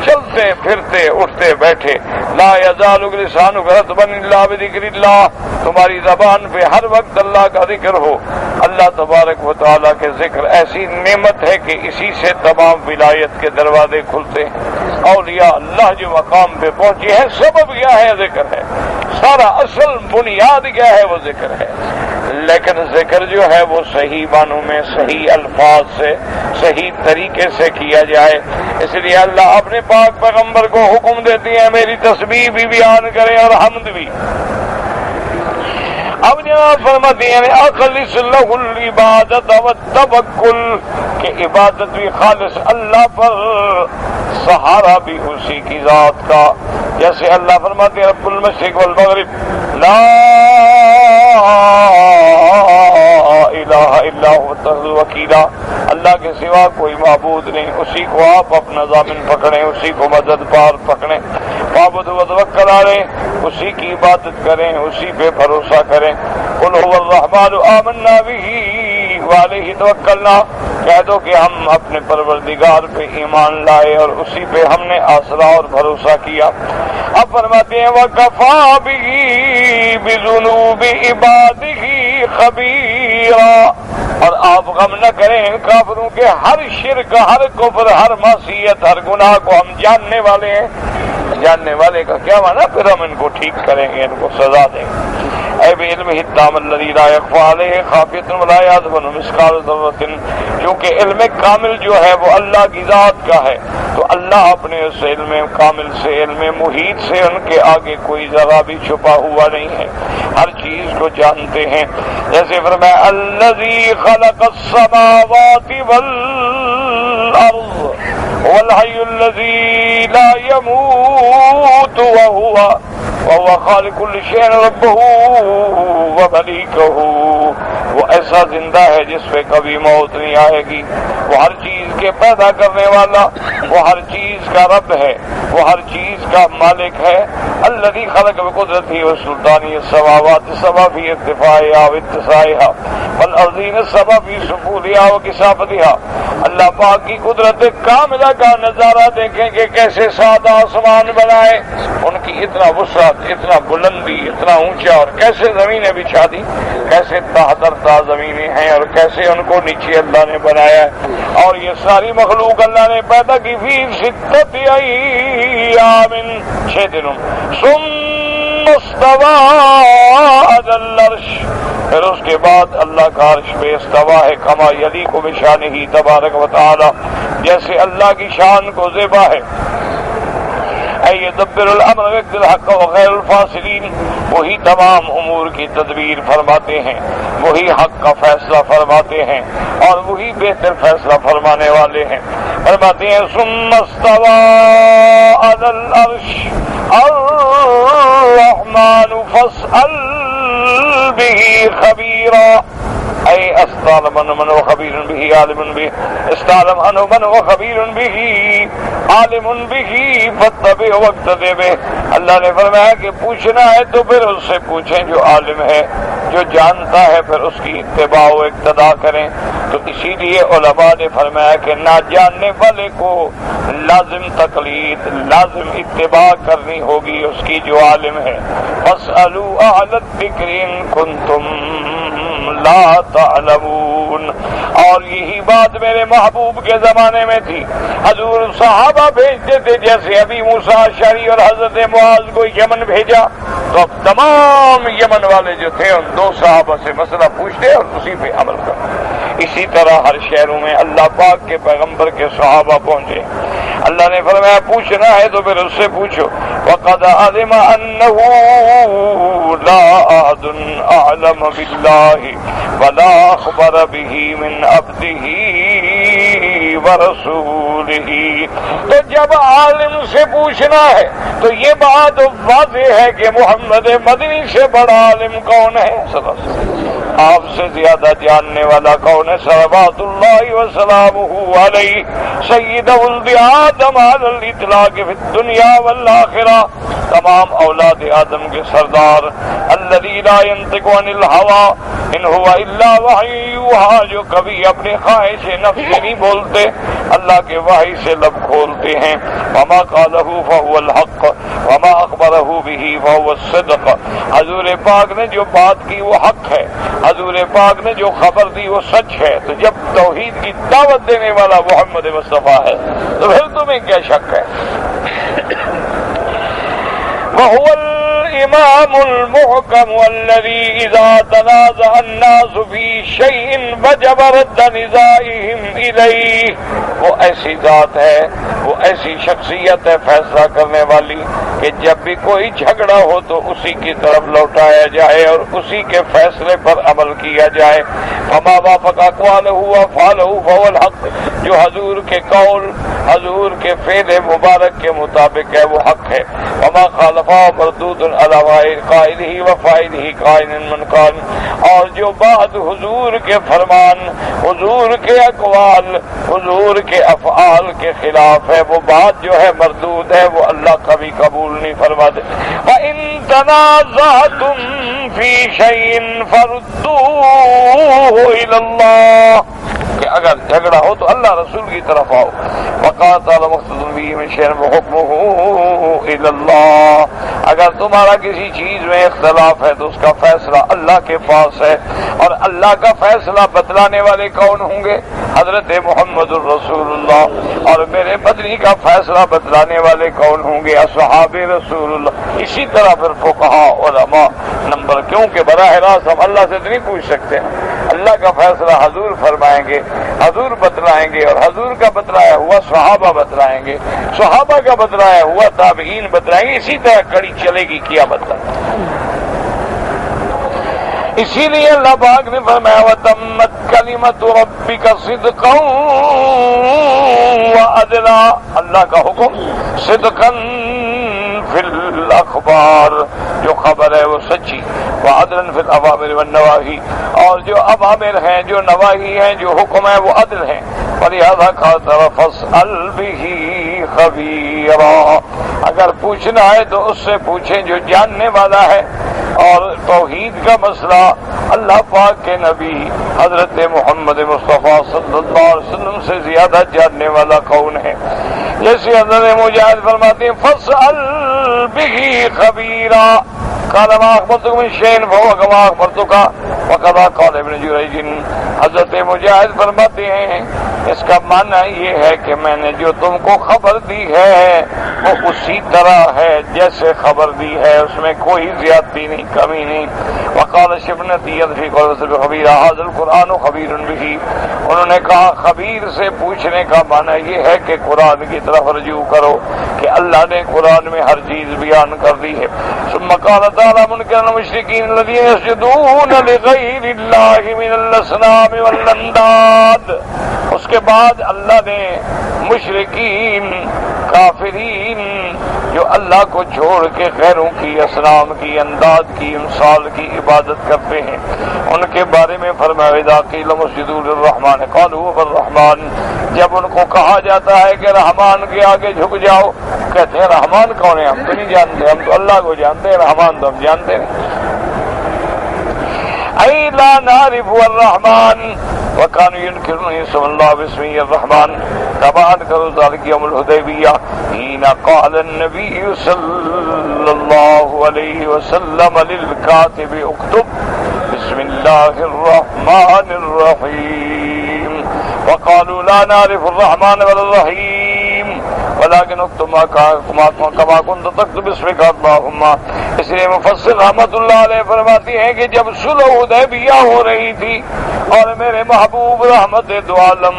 چلتے پھرتے اٹھتے بیٹھے۔ لا یزال لسانک رطبا الا بذکر اللہ، تمہاری زبان پہ ہر وقت اللہ کا ذکر ہو۔ اللہ تبارک و تعالیٰ کے ذکر ایسی نعمت ہے کہ اسی سے تمام ولایت کے دروازے کھلتے ہیں۔ اولیاء اللہ جو مقام پہ پہنچے ہیں سبب کیا ہے؟ ذکر ہے۔ سارا اصل بنیاد کیا ہے؟ وہ ذکر ہے۔ لیکن ذکر جو ہے وہ صحیح معنوں میں صحیح الفاظ سے صحیح طریقے سے کیا جائے۔ اس لیے اللہ اپنے پاک پیغمبر کو حکم دیتی ہے میری تسبیح بھی بیان کریں اور حمد بھی۔ اب جناب فرماتی ہیں اخلص لہ العبادت والتوکل، کہ عبادت بھی خالص اللہ پر، سہارا بھی اسی کی ذات کا۔ جیسے اللہ فرماتے ہیں رب المشرق والمغرب لا الہ الا هو اتخذ وکیلا، اللہ کے سوا کوئی معبود نہیں، اسی کو آپ اپنا ضامن پکڑیں، اسی کو مددگار پکڑیں۔ وعبد وتوکل علیہ، اسی کی عبادت کریں، اسی پہ بھروسہ کریں۔ قل هو الرحمن آمنا به وعلیہ توکلنا، کہہ دو کہ ہم اپنے پروردگار پہ ایمان لائے اور اسی پہ ہم نے آسرا اور بھروسہ کیا۔ اب فرماتے ہیں وَكَفَىٰ بِهِ بِذُنُوبِ عِبَادِهِ خَبِيرًا، اور آپ غم نہ کریں کافروں کے ہر شرک، ہر کفر، ہر معصیت، ہر گناہ کو ہم جاننے والے ہیں۔ جاننے والے کا کیا مانا؟ پھر ہم ان کو ٹھیک کریں گے، ان کو سزا دیں گے۔ اے بعلمہ التام الذی لا یخفی علیہ خافیۃ ولا یعزب عنہ مثقال ذرۃ، کیونکہ علم کامل جو ہے وہ اللہ کی ذات کا ہے، تو اللہ اپنے اس علم کامل سے، علم محیط سے ان کے آگے کوئی ذرہ بھی چھپا ہوا نہیں ہے، ہر چیز کو جانتے ہیں۔ جیسے فرمایا الذی خلق السماوات والارض والحی الذی لا يموت وهو خالق كل شيء ربه ومليكه، وہ ایسا زندہ ہے جس پہ کبھی موت نہیں آئے گی، وہ ہر چیز کے پیدا کرنے والا، وہ ہر چیز کا رب ہے، وہ ہر چیز کا مالک ہے۔ الذي خلق بقدرته وسلطانه السماوات السبع في ارتفاعها واتساعها والارضين السبع في سفولها وكثافتها، اللہ پاک کی قدرت کاملہ کا نظارہ دیکھیں کہ کیسے سادہ آسمان بنائے، ان کی اتنا وسعت، اتنا بلندی، اتنا اونچا، اور کیسے زمینیں بچھا دی، کیسے تحت زمینیں ہیں، اور کیسے ان کو نیچے اللہ نے بنایا ہے۔ اور یہ ساری مخلوق اللہ نے پیدا کی فی ستۃ ایام، 6 دنوں، ثم استوى علی العرش، پھر اس کے بعد اللہ کا عرش پہ استوا ہے، کما یلیق بشانہ تبارک و تعالی، جیسے اللہ کی شان کو زیبا ہے۔ اے یدبر الامر ویقضی الحق وغیر الفاصلین، وہی تمام امور کی تدبیر فرماتے ہیں، وہی حق کا فیصلہ فرماتے ہیں، اور وہی بہتر فیصلہ فرمانے والے ہیں۔ فرماتے ہیں ثم استوى علی العرش الرحمن فاسأل به خبیرا، اے استعلم عنہ من وخبیر به عالم به، استعلم عنہ من وخبیر به عالم به فاتبع واقتدی به۔ اللہ نے فرمایا کہ پوچھنا ہے تو پھر اس سے پوچھیں جو عالم ہے، جو جانتا ہے، پھر اس کی اتباع و اقتداء کریں۔ تو اسی لیے علماء نے فرمایا کہ نہ جاننے والے کو لازم تقلید، لازم اتباع کرنی ہوگی اس کی جو عالم ہے۔ فاسألوا اہل الذکر ان کنتم لا تعلمون، اور یہی بات میرے محبوب کے زمانے میں تھی، حضور صحابہ بھیجتے تھے، جیسے ابھی موسیٰ اشعری اور حضرت معاذ کو یمن بھیجا تو اب تمام یمن والے جو تھے ان 2 صحابہ سے مسئلہ پوچھتے اور اسی پہ عمل کرتے۔ اسی طرح ہر شہروں میں اللہ پاک کے پیغمبر کے صحابہ پہنچے، اللہ نے فرمایا پوچھنا ہے تو پھر اس سے پوچھو۔ وَقَدْ عَلِمَ أَنَّهُ لَا أَحَدٌ أَعْلَمَ بِاللَّهِ وَلَا أَخْبَرَ بِهِ مِنْ عَبْدِهِ ورسولہ۔ تو جب عالم سے پوچھنا ہے تو یہ بات واضح ہے کہ محمد مدنی سے بڑا عالم کون ہے؟ صلی اللہ علیہ وسلم۔ آپ سے زیادہ جاننے والا کون ہے؟ صلوات اللہ وسلامہ علیہ سید ولد آدم علی الاطلاق فی الدنیا والآخرہ، تمام اولاد آدم کے سردار، الذی لا ينطق عن الہوی ان هو الا وحی یوحی، جو کبھی اپنی خواہش نفس سے نہیں بولتے، اللہ کے وحی سے لب کھولتے ہیں۔ وما قالہ فهو الحق وما اخبرہ بہ فهو الصدق، حضور پاک نے جو بات کی وہ حق ہے، حضور پاک نے جو خبر دی وہ سچ ہے۔ تو جب توحید کی دعوت دینے والا محمد مصطفیٰ ہے تو پھر تمہیں کیا شک ہے؟ وهو الإمام المحكم الذي إذا تنازع الناس في شيء وجب رد نزاعهم إليه، وہ ایسی ذات ہے، وہ ایسی شخصیت ہے فیصلہ کرنے والی کہ جب بھی کوئی جھگڑا ہو تو اسی کی طرف لوٹایا جائے اور اسی کے فیصلے پر عمل کیا جائے۔ فما وافق اقوالہ وافعالہ فهو الحق، جو حضور کے قول حضور کے فعل مبارک کے مطابق ہے وہ حق ہے۔ وما خالفہ مردود علی قائلہ وفاعلہ قائن من کان، اور جو بعد حضور کے فرمان، حضور کے اقوال، حضور کے افعال کے خلاف ہے وہ بات جو ہے مردود ہے، وہ اللہ کبھی قبول نہیں فرماتے۔ وَإِن تَنَازَعْتُمْ فِي شَيْءٍ فَرُدُّوهُ إِلَى اللَّهِ، کہ اگر جھگڑا ہو تو اللہ رسول کی طرف آؤ۔ وقال تعالی مختص به من شيء فحكمه الى الله، اگر تمہارا کسی چیز میں اختلاف ہے تو اس کا فیصلہ اللہ کے پاس ہے، اور اللہ کا فیصلہ بتلانے والے کون ہوں گے؟ حضرت محمد الرسول اللہ، اور میرے مدنی کا فیصلہ بتلانے والے کون ہوں گے؟ اصحاب رسول اللہ۔ اسی طرح پھر فقہاء علماء نمبر، کیونکہ براہ راست ہم اللہ سے نہیں پوچھ سکتے، اللہ کا فیصلہ حضور فرمائیں گے، حضور بتلائیں گے، اور حضور کا بتلایا ہوا صحابہ بتلائیں گے، صحابہ کا بتلایا ہوا تابعین بتلائیں گے، اسی طرح کڑی چلے گی قیامت تک۔ اسی لیے اللہ پاک نے فرمایا وَتَمَّتْ كَلِمَةُ رَبِّكَ صِدْقًا وَعَدْلًا، اللہ کا حکم صدقاً فی الاخبار، جو خبر ہے وہ سچی، وعدلاً فی الاوامر والنواہی، اور جو اوامر ہیں جو نواہی ہیں جو حکم ہے وہ عدل ہیں۔ وَلِهَذَا قَالَ فَاسْأَلْ بِهِ خَبِيرًا، اگر پوچھنا ہے تو اس سے پوچھیں جو جاننے والا ہے۔ اور توحید کا مسئلہ اللہ پاک کے نبی حضرت محمد مصطفیٰ صلی اللہ علیہ وسلم سے زیادہ جاننے والا کون ہے؟ جیسے حضرت مجاہد فرماتے ہیں فَاسْأَلْ بِهِ خَبِيرًا قَالَ مَا أَخْبَرْتُكَ مِنْ شَيْءٍ فَهُوَ كَمَا أَخْبَرْتُكَ وَكَذَا قَالَ ابن جُرَيْجٍ، حضرت مجاہد فرماتے ہیں اس کا معنی یہ ہے کہ میں نے جو تم کو خبر دی ہے وہ اسی طرح ہے جیسے خبر دی ہے، اس میں کوئی زیادتی نہیں، کمی نہیں۔ وقال شبنتی فی قول خبیر هذا القرآن خبیر به، انہوں نے کہا خبیر سے پوچھنے کا معنی یہ ہے کہ قرآن کی طرف رجوع کرو کہ اللہ نے قرآن میں ہر چیز بیان کر دی ہے۔ ثم قال تعالی منکرا المشرکین الذین یسجدون لغیر اللہ من الاصنام والانداد، اس کے بعد اللہ نے مشرکین کافرین جو اللہ کو چھوڑ کے غیروں کی اصنام کی انداد کی امثال کی عبادت کرتے ہیں ان کے بارے میں فرمایا اذا قیل اسجدوا للرحمن قالوا الرحمن، جب ان کو کہا جاتا ہے کہ رحمان کے آگے جھک جاؤ کہتے ہیں رحمان کون ہے؟ ہم تو نہیں جانتے، ہم تو اللہ کو جانتے ہیں، رحمان تو ہم جانتے ہیں۔ ای لا نعرف الرحمن وكانوا ينكرون اسم الله باسمه الرحمن كما انكروا ذلك يوم الحديبية حين قال النبي صلى الله عليه وسلم للكاتب اكتب بسم الله الرحمن الرحيم وقالوا لا نعرف الرحمن ولا الرحيم ولكن اكتب كما كنت تكتب اسمك اللهم۔ اس لیے مفسر رحمت اللہ علیہ فرماتی ہیں کہ جب صلح حدیبیہ ہو رہی تھی اور میرے محبوب رحمت دو عالم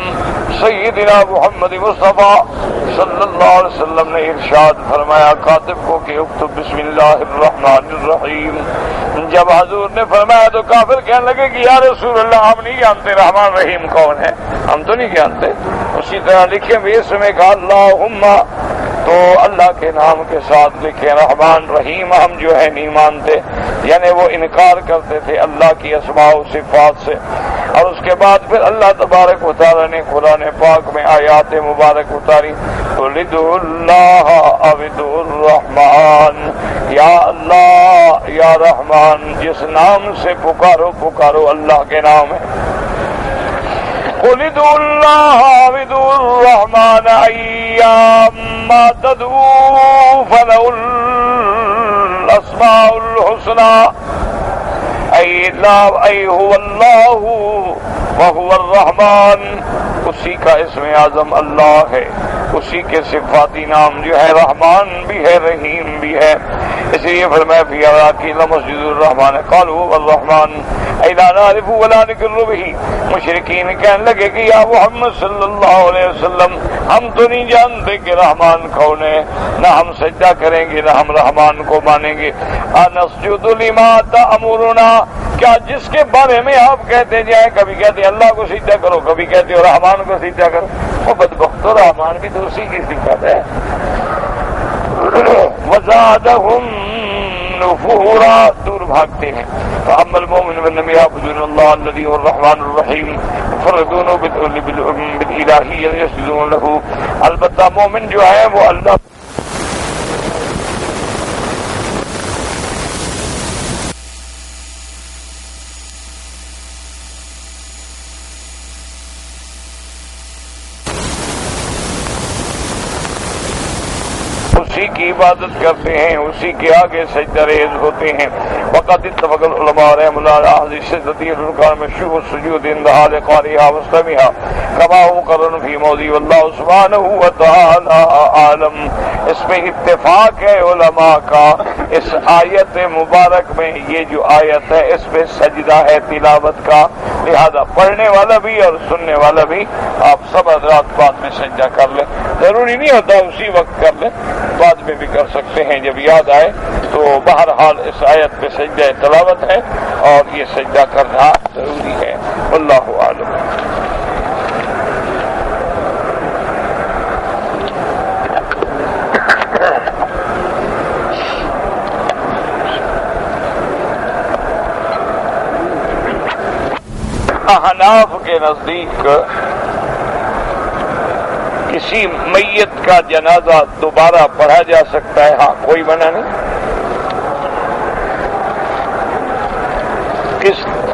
سیدنا محمد مصطفیٰ صلی اللہ علیہ وسلم نے ارشاد فرمایا کاتب کو کہ اکتب بسم اللہ الرحمن الرحیم، جب حضور نے فرمایا تو کافر کہنے لگے کہ یا رسول اللہ ہم نہیں جانتے رحمان رحیم کون ہے، ہم تو نہیں جانتے، اس اسی طرح لکھیں بھی اس میں کہا اللہم، تو اللہ کے نام کے ساتھ لکھیں رحمان رحیم ہم جو ہے نہیں مانتے، یعنی وہ انکار کرتے تھے اللہ کی اسماء و صفات سے۔ اور اس کے بعد پھر اللہ تبارک و تعالیٰ نے قرآن پاک میں آیات مبارک اتاری، قُلِ ادْعُوا اللَّهَ أَوِ ادْعُوا الرَّحْمَٰنَ، یا اللہ یا رحمان، جس نام سے پکارو اللہ کے نام ہے۔ قُلِ ادْعُوا اللَّهَ أَوِ ادْعُوا الرَّحْمَٰنَ أَيَّمَّا تَدْعُوا فَلَهُ الْأَسْمَاءُ الْحُسْنَىٰ، اے هو اللہ وهو الرحمن، اسی کا اسم اعظم اللہ ہے، اسی کے صفاتی نام جو ہے رحمان بھی ہے رحیم بھی ہے۔ اس لیے فرمایا فی اراکین مسجد الرحمان قالوا الرحمن اے لا نعرف ولا نقر به، مشرکین کہنے لگے کہ یا محمد صلی اللہ علیہ وسلم ہم تو نہیں جانتے کہ رحمان کون ہے، نہ ہم سجدہ کریں گے نہ ہم رحمان کو مانیں گے۔ انسجد لما تأمرنا، کیا جس کے بارے میں آپ کہتے جائیں، کبھی کہتے ہیں اللہ کو سجدہ کرو، کبھی کہتے ہو رحمان کو سجدہ کرو، وہ بدبخت رحمان بھی تو اسی کی صفت ہے۔ وزادہم نفورا، دور بھاگتے ہیں۔ فاما المؤمن والنبی یعبدون اللہ الذی هو الرحمن الرحیم یفردون بالالہیہ یسجدون لہ، البتہ مومن جو ہے وہ اللہ اسی کی عبادت کرتے ہیں، اسی کے آگے سجدہ ریز ہوتے ہیں۔ وقد اتفق العلماء رحمۃ اللہ علیہ حدیث صدتی الرکان مشروع السجود عند حال قاریہا وسلمہا کما هو مقرر فی موضع واللہ سبحانہ وتعالی عالم۔ اس میں اتفاق ہے علماء کا، اس آیت مبارک میں، یہ جو آیت ہے اس پہ سجدہ ہے تلاوت کا، لہذا پڑھنے والا بھی اور سننے والا بھی آپ سب حضرات بعد میں سجدہ کر لیں، ضروری نہیں ہوتا اسی وقت کر لیں، بعد میں بھی کر سکتے ہیں جب یاد آئے۔ تو بہرحال اس آیت پہ سجدہ تلاوت ہے اور یہ سجدہ کرنا ضروری ہے، واللہ اعلم۔ احناف کے نزدیک کسی میت کا جنازہ دوبارہ پڑھا جا سکتا ہے، ہاں کوئی منع نہیں۔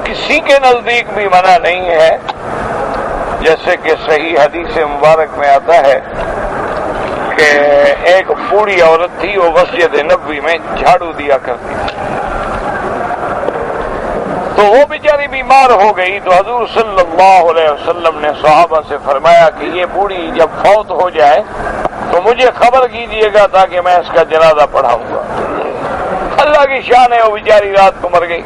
کسی کے نزدیک بھی منع نہیں ہے، جیسے کہ صحیح حدیث مبارک میں آتا ہے کہ ایک بوڑھی عورت تھی، وہ مسجد نبوی میں جھاڑو دیا کرتی تھی، تو وہ بیچاری بیمار ہو گئی، تو حضور صلی اللہ علیہ وسلم نے صحابہ سے فرمایا کہ یہ بوڑھی جب فوت ہو جائے تو مجھے خبر کیجیے گا تاکہ میں اس کا جنازہ پڑھاؤں گا۔ اللہ کی شان ہے، وہ بیچاری رات کو مر گئی۔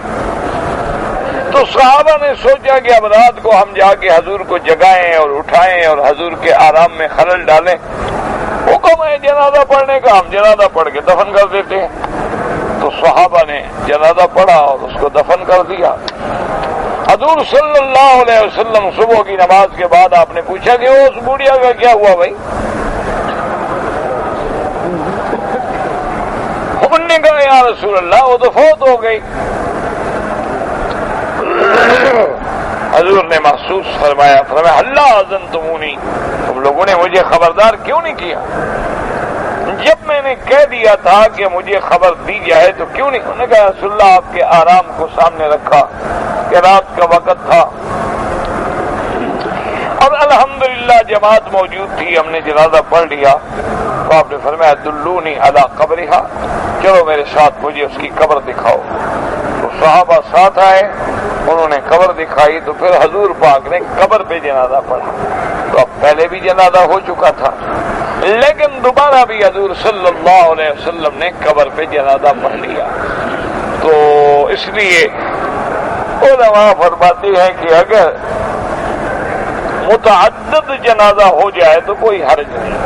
تو صحابہ نے سوچا کہ اب رات کو ہم جا کے حضور کو جگائیں اور اٹھائیں اور حضور کے آرام میں خلل ڈالیں، حکم ہے جنازہ پڑھنے کا، ہم جنازہ پڑھ کے دفن کر دیتے ہیں۔ تو صحابہ نے جنازہ پڑھا اور اس کو دفن کر دیا۔ حضور صلی اللہ علیہ وسلم صبح کی نماز کے بعد آپ نے پوچھا کہ وہ اس بوڑھیا کا کیا ہوا بھائی؟ انہوں نے کہا یا رسول اللہ وہ تو فوت ہو گئی۔ حضور نے محسوس فرمایا اللہ اذنتمونی، تم لوگوں نے مجھے خبردار کیوں نہیں کیا؟ جب میں نے کہہ دیا تھا کہ مجھے خبر دی جائے تو کیوں نہیں؟ انہوں نے کہا رسول اللہ آپ کے آرام کو سامنے رکھا کہ رات کا وقت تھا اور الحمدللہ جماعت موجود تھی، ہم نے جنازہ پڑھ لیا، تو آپ نے فرمایا دلونی علی قبرہا، چلو میرے ساتھ مجھے اس کی قبر دکھاؤ۔ تو صحابہ ساتھ آئے، انہوں نے قبر دکھائی، تو پھر حضور پاک نے قبر پہ جنازہ پڑھا۔ تو اب پہلے بھی جنازہ ہو چکا تھا، لیکن دوبارہ بھی حضور صلی اللہ علیہ وسلم نے قبر پہ جنازہ پڑھ لیا۔ تو اس لیے علماء فرماتے ہیں کہ اگر متعدد جنازہ ہو جائے تو کوئی حرج نہیں۔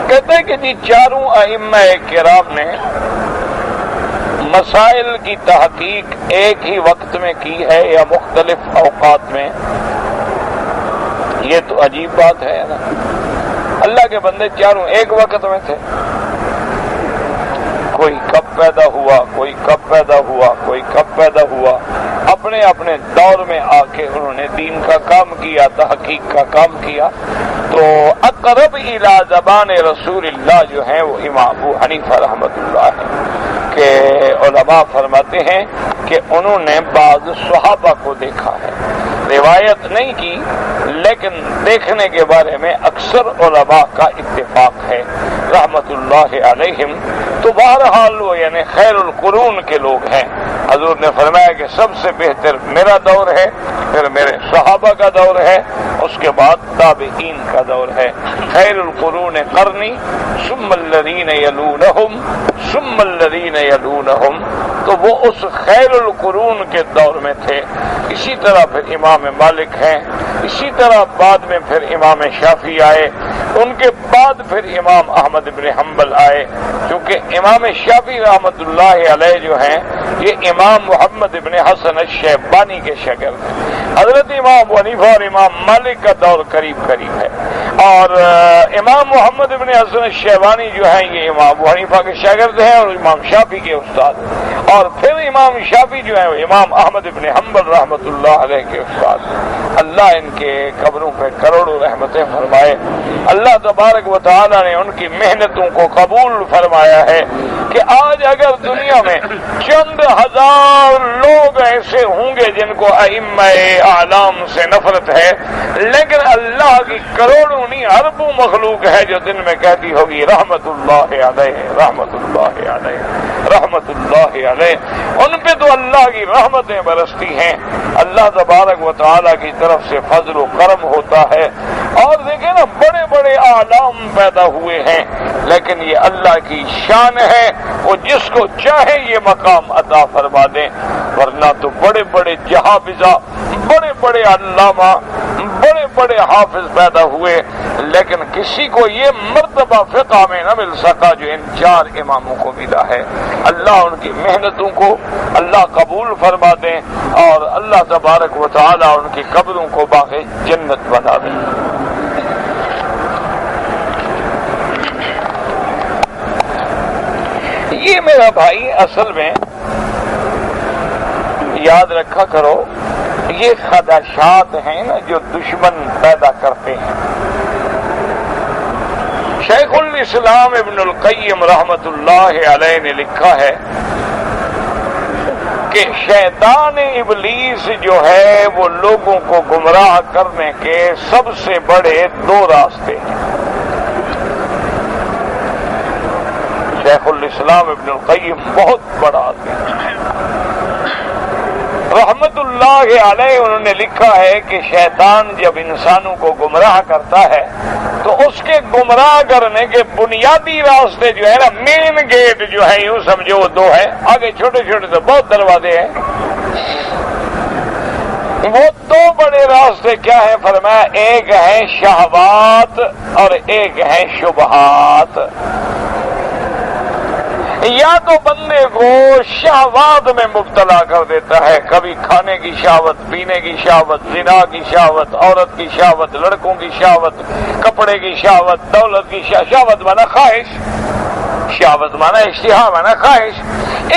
کہتے ہیں کہ جی چاروں ائمہ کرام نے مسائل کی تحقیق ایک ہی وقت میں کی ہے یا مختلف اوقات میں؟ یہ تو عجیب بات ہے نا۔ اللہ کے بندے چاروں ایک وقت میں تھے، کوئی کب پیدا ہوا، کوئی کب پیدا ہوا، کوئی کب پیدا ہوا، اپنے اپنے دور میں آ کے انہوں نے دین کا کام کیا، تحقیق کا کام کیا۔ تو اقرب الی زبان رسول اللہ جو ہیں وہ امام ابو حنیفہ رحمۃ اللہ ہے، کہ علماء فرماتے ہیں کہ انہوں نے بعض صحابہ کو دیکھا ہے، روایت نہیں کی لیکن دیکھنے کے بارے میں اکثر علماء کا اتفاق ہے رحمت اللہ علیہم۔ تو بہرحال وہ یعنی خیر القرون کے لوگ ہیں۔ حضور نے فرمایا کہ سب سے بہتر میرا دور ہے، پھر میرے صحابہ کا دور ہے، اس کے بعد تابعین کا دور ہے۔ خیر القرون قرنی ثم الذین یلونہم ثم الذین یلونہم، تو وہ اس خیر القرون کے دور میں تھے۔ اسی طرح پھر امام مالک ہیں، اسی طرح بعد میں پھر امام شافعی آئے، ان کے بعد پھر امام احمد بن حنبل آئے، کیونکہ امام شافعی رحمۃ اللہ علیہ جو ہیں یہ امام محمد بن حسن الشیبانی کے شاگرد ہیں۔ حضرت امام ابو حنیفہ اور امام مالک کا دور قریب قریب ہے، اور امام محمد بن حسن الشیبانی جو ہیں یہ امام ابو حنیفہ کے شاگرد ہیں اور امام شافعی کے استاد، اور پھر امام شافعی جو ہیں وہ امام احمد بن حنبل رحمۃ اللہ علیہ کے استاد۔ اللہ ان کے قبروں پہ کروڑوں رحمتیں فرمائے۔ اللہ تبارک و تعالی نے ان کی محنتوں کو قبول فرمایا ہے کہ آج اگر دنیا میں چند ہزار لوگ ایسے ہوں گے جن کو ائمہ اعلام سے نفرت ہے، لیکن اللہ کی کروڑوں نہیں اربوں مخلوق ہے جو دن میں کہتی ہوگی رحمت اللہ علیہ رحمت اللہ علیہ رحمت اللہ علیہ۔ ان پہ تو اللہ کی رحمتیں برستی ہیں، اللہ تبارک و تعالی کی طرف سے فضل و کرم ہوتا ہے۔ اور دیکھیں نا بڑے بڑے اعلام پیدا ہوئے ہیں، لیکن یہ اللہ کی شان ہے، وہ جس کو چاہے یہ مقام عطا فرما دیں، ورنہ تو بڑے بڑے جہابذہ، بڑے بڑے علامہ، بڑے بڑے حافظ پیدا ہوئے، لیکن کسی کو یہ مرتبہ فقہ میں نہ مل سکا جو ان چار اماموں کو ملا ہے۔ اللہ ان کی محنتوں کو اللہ قبول فرما دیں، اور اللہ تبارک و تعالی ان کی قبروں کو باغ جنت بنا دیں۔ یہ میرا بھائی اصل میں یاد رکھا کرو، یہ خدشات ہیں نا جو دشمن پیدا کرتے ہیں۔ شیخ الاسلام ابن القیم رحمت اللہ علیہ نے لکھا ہے کہ شیطان ابلیس جو ہے وہ لوگوں کو گمراہ کرنے کے سب سے بڑے دو راستے ہیں۔ شیخ الاسلام ابن القیم بہت بڑا آدمی رحمت اللہ علیہ، انہوں نے لکھا ہے کہ شیطان جب انسانوں کو گمراہ کرتا ہے تو اس کے گمراہ کرنے کے بنیادی راستے جو ہے نا، مین گیٹ جو ہے یوں سمجھو وہ دو ہے، آگے چھوٹے چھوٹے تو بہت دروازے ہیں۔ وہ دو بڑے راستے کیا ہیں؟ فرمایا ایک ہے شہوات اور ایک ہے شبہات۔ یا تو بندے کو شہوات میں مبتلا کر دیتا ہے، کبھی کھانے کی شہوت، پینے کی شہوت، زنا کی شہوت، عورت کی شہوت، لڑکوں کی شہوت، کپڑے کی شہوت، دولت کی شہوت مانا خواہش، شہوت مانا اشتہا مانا خواہش،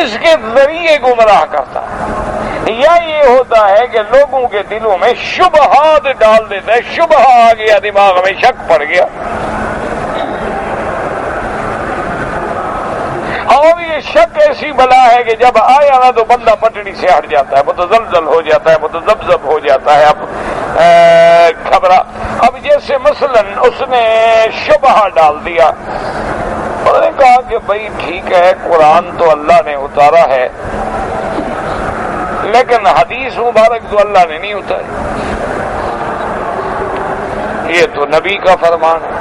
اس کے ذریعے گمراہ کرتا ہے۔ یا یہ ہوتا ہے کہ لوگوں کے دلوں میں شبہات ڈال دیتا ہے، شبہ آ گیا دماغ میں، شک پڑ گیا، اور یہ شک ایسی بلا ہے کہ جب آیا نا تو بندہ پٹڑی سے ہٹ جاتا ہے، متزلزل ہو جاتا ہے، متذبذب ہو جاتا ہے، اب گھبرا۔ اب جیسے مثلا اس نے شبہ ڈال دیا، انہوں نے کہا کہ بھائی ٹھیک ہے قرآن تو اللہ نے اتارا ہے، لیکن حدیث مبارک تو اللہ نے نہیں اتاری، یہ تو نبی کا فرمان ہے۔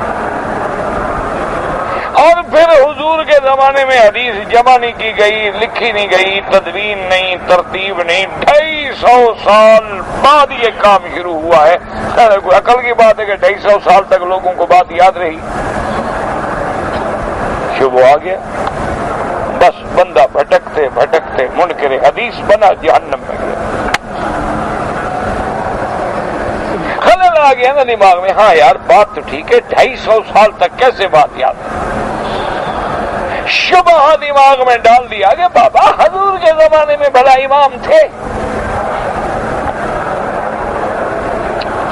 اور پھر حضور کے زمانے میں حدیث جمع نہیں کی گئی، لکھی نہیں گئی، تدوین نہیں، ترتیب نہیں، 250 سال بعد یہ کام شروع ہوا ہے۔ کوئی عقل کی بات ہے کہ 250 سال تک لوگوں کو بات یاد رہی، شبہ آ گیا، بس بندہ بھٹکتے بھٹکتے منکر حدیث بنا، جہنم میں گیا۔ خلل آ گیا نا دماغ میں، ہاں یار بات تو ٹھیک ہے، 250 سال تک کیسے بات یاد ہے؟ شبہ دماغ میں ڈال دیا کہ بابا حضور کے زمانے میں بھلا امام تھے،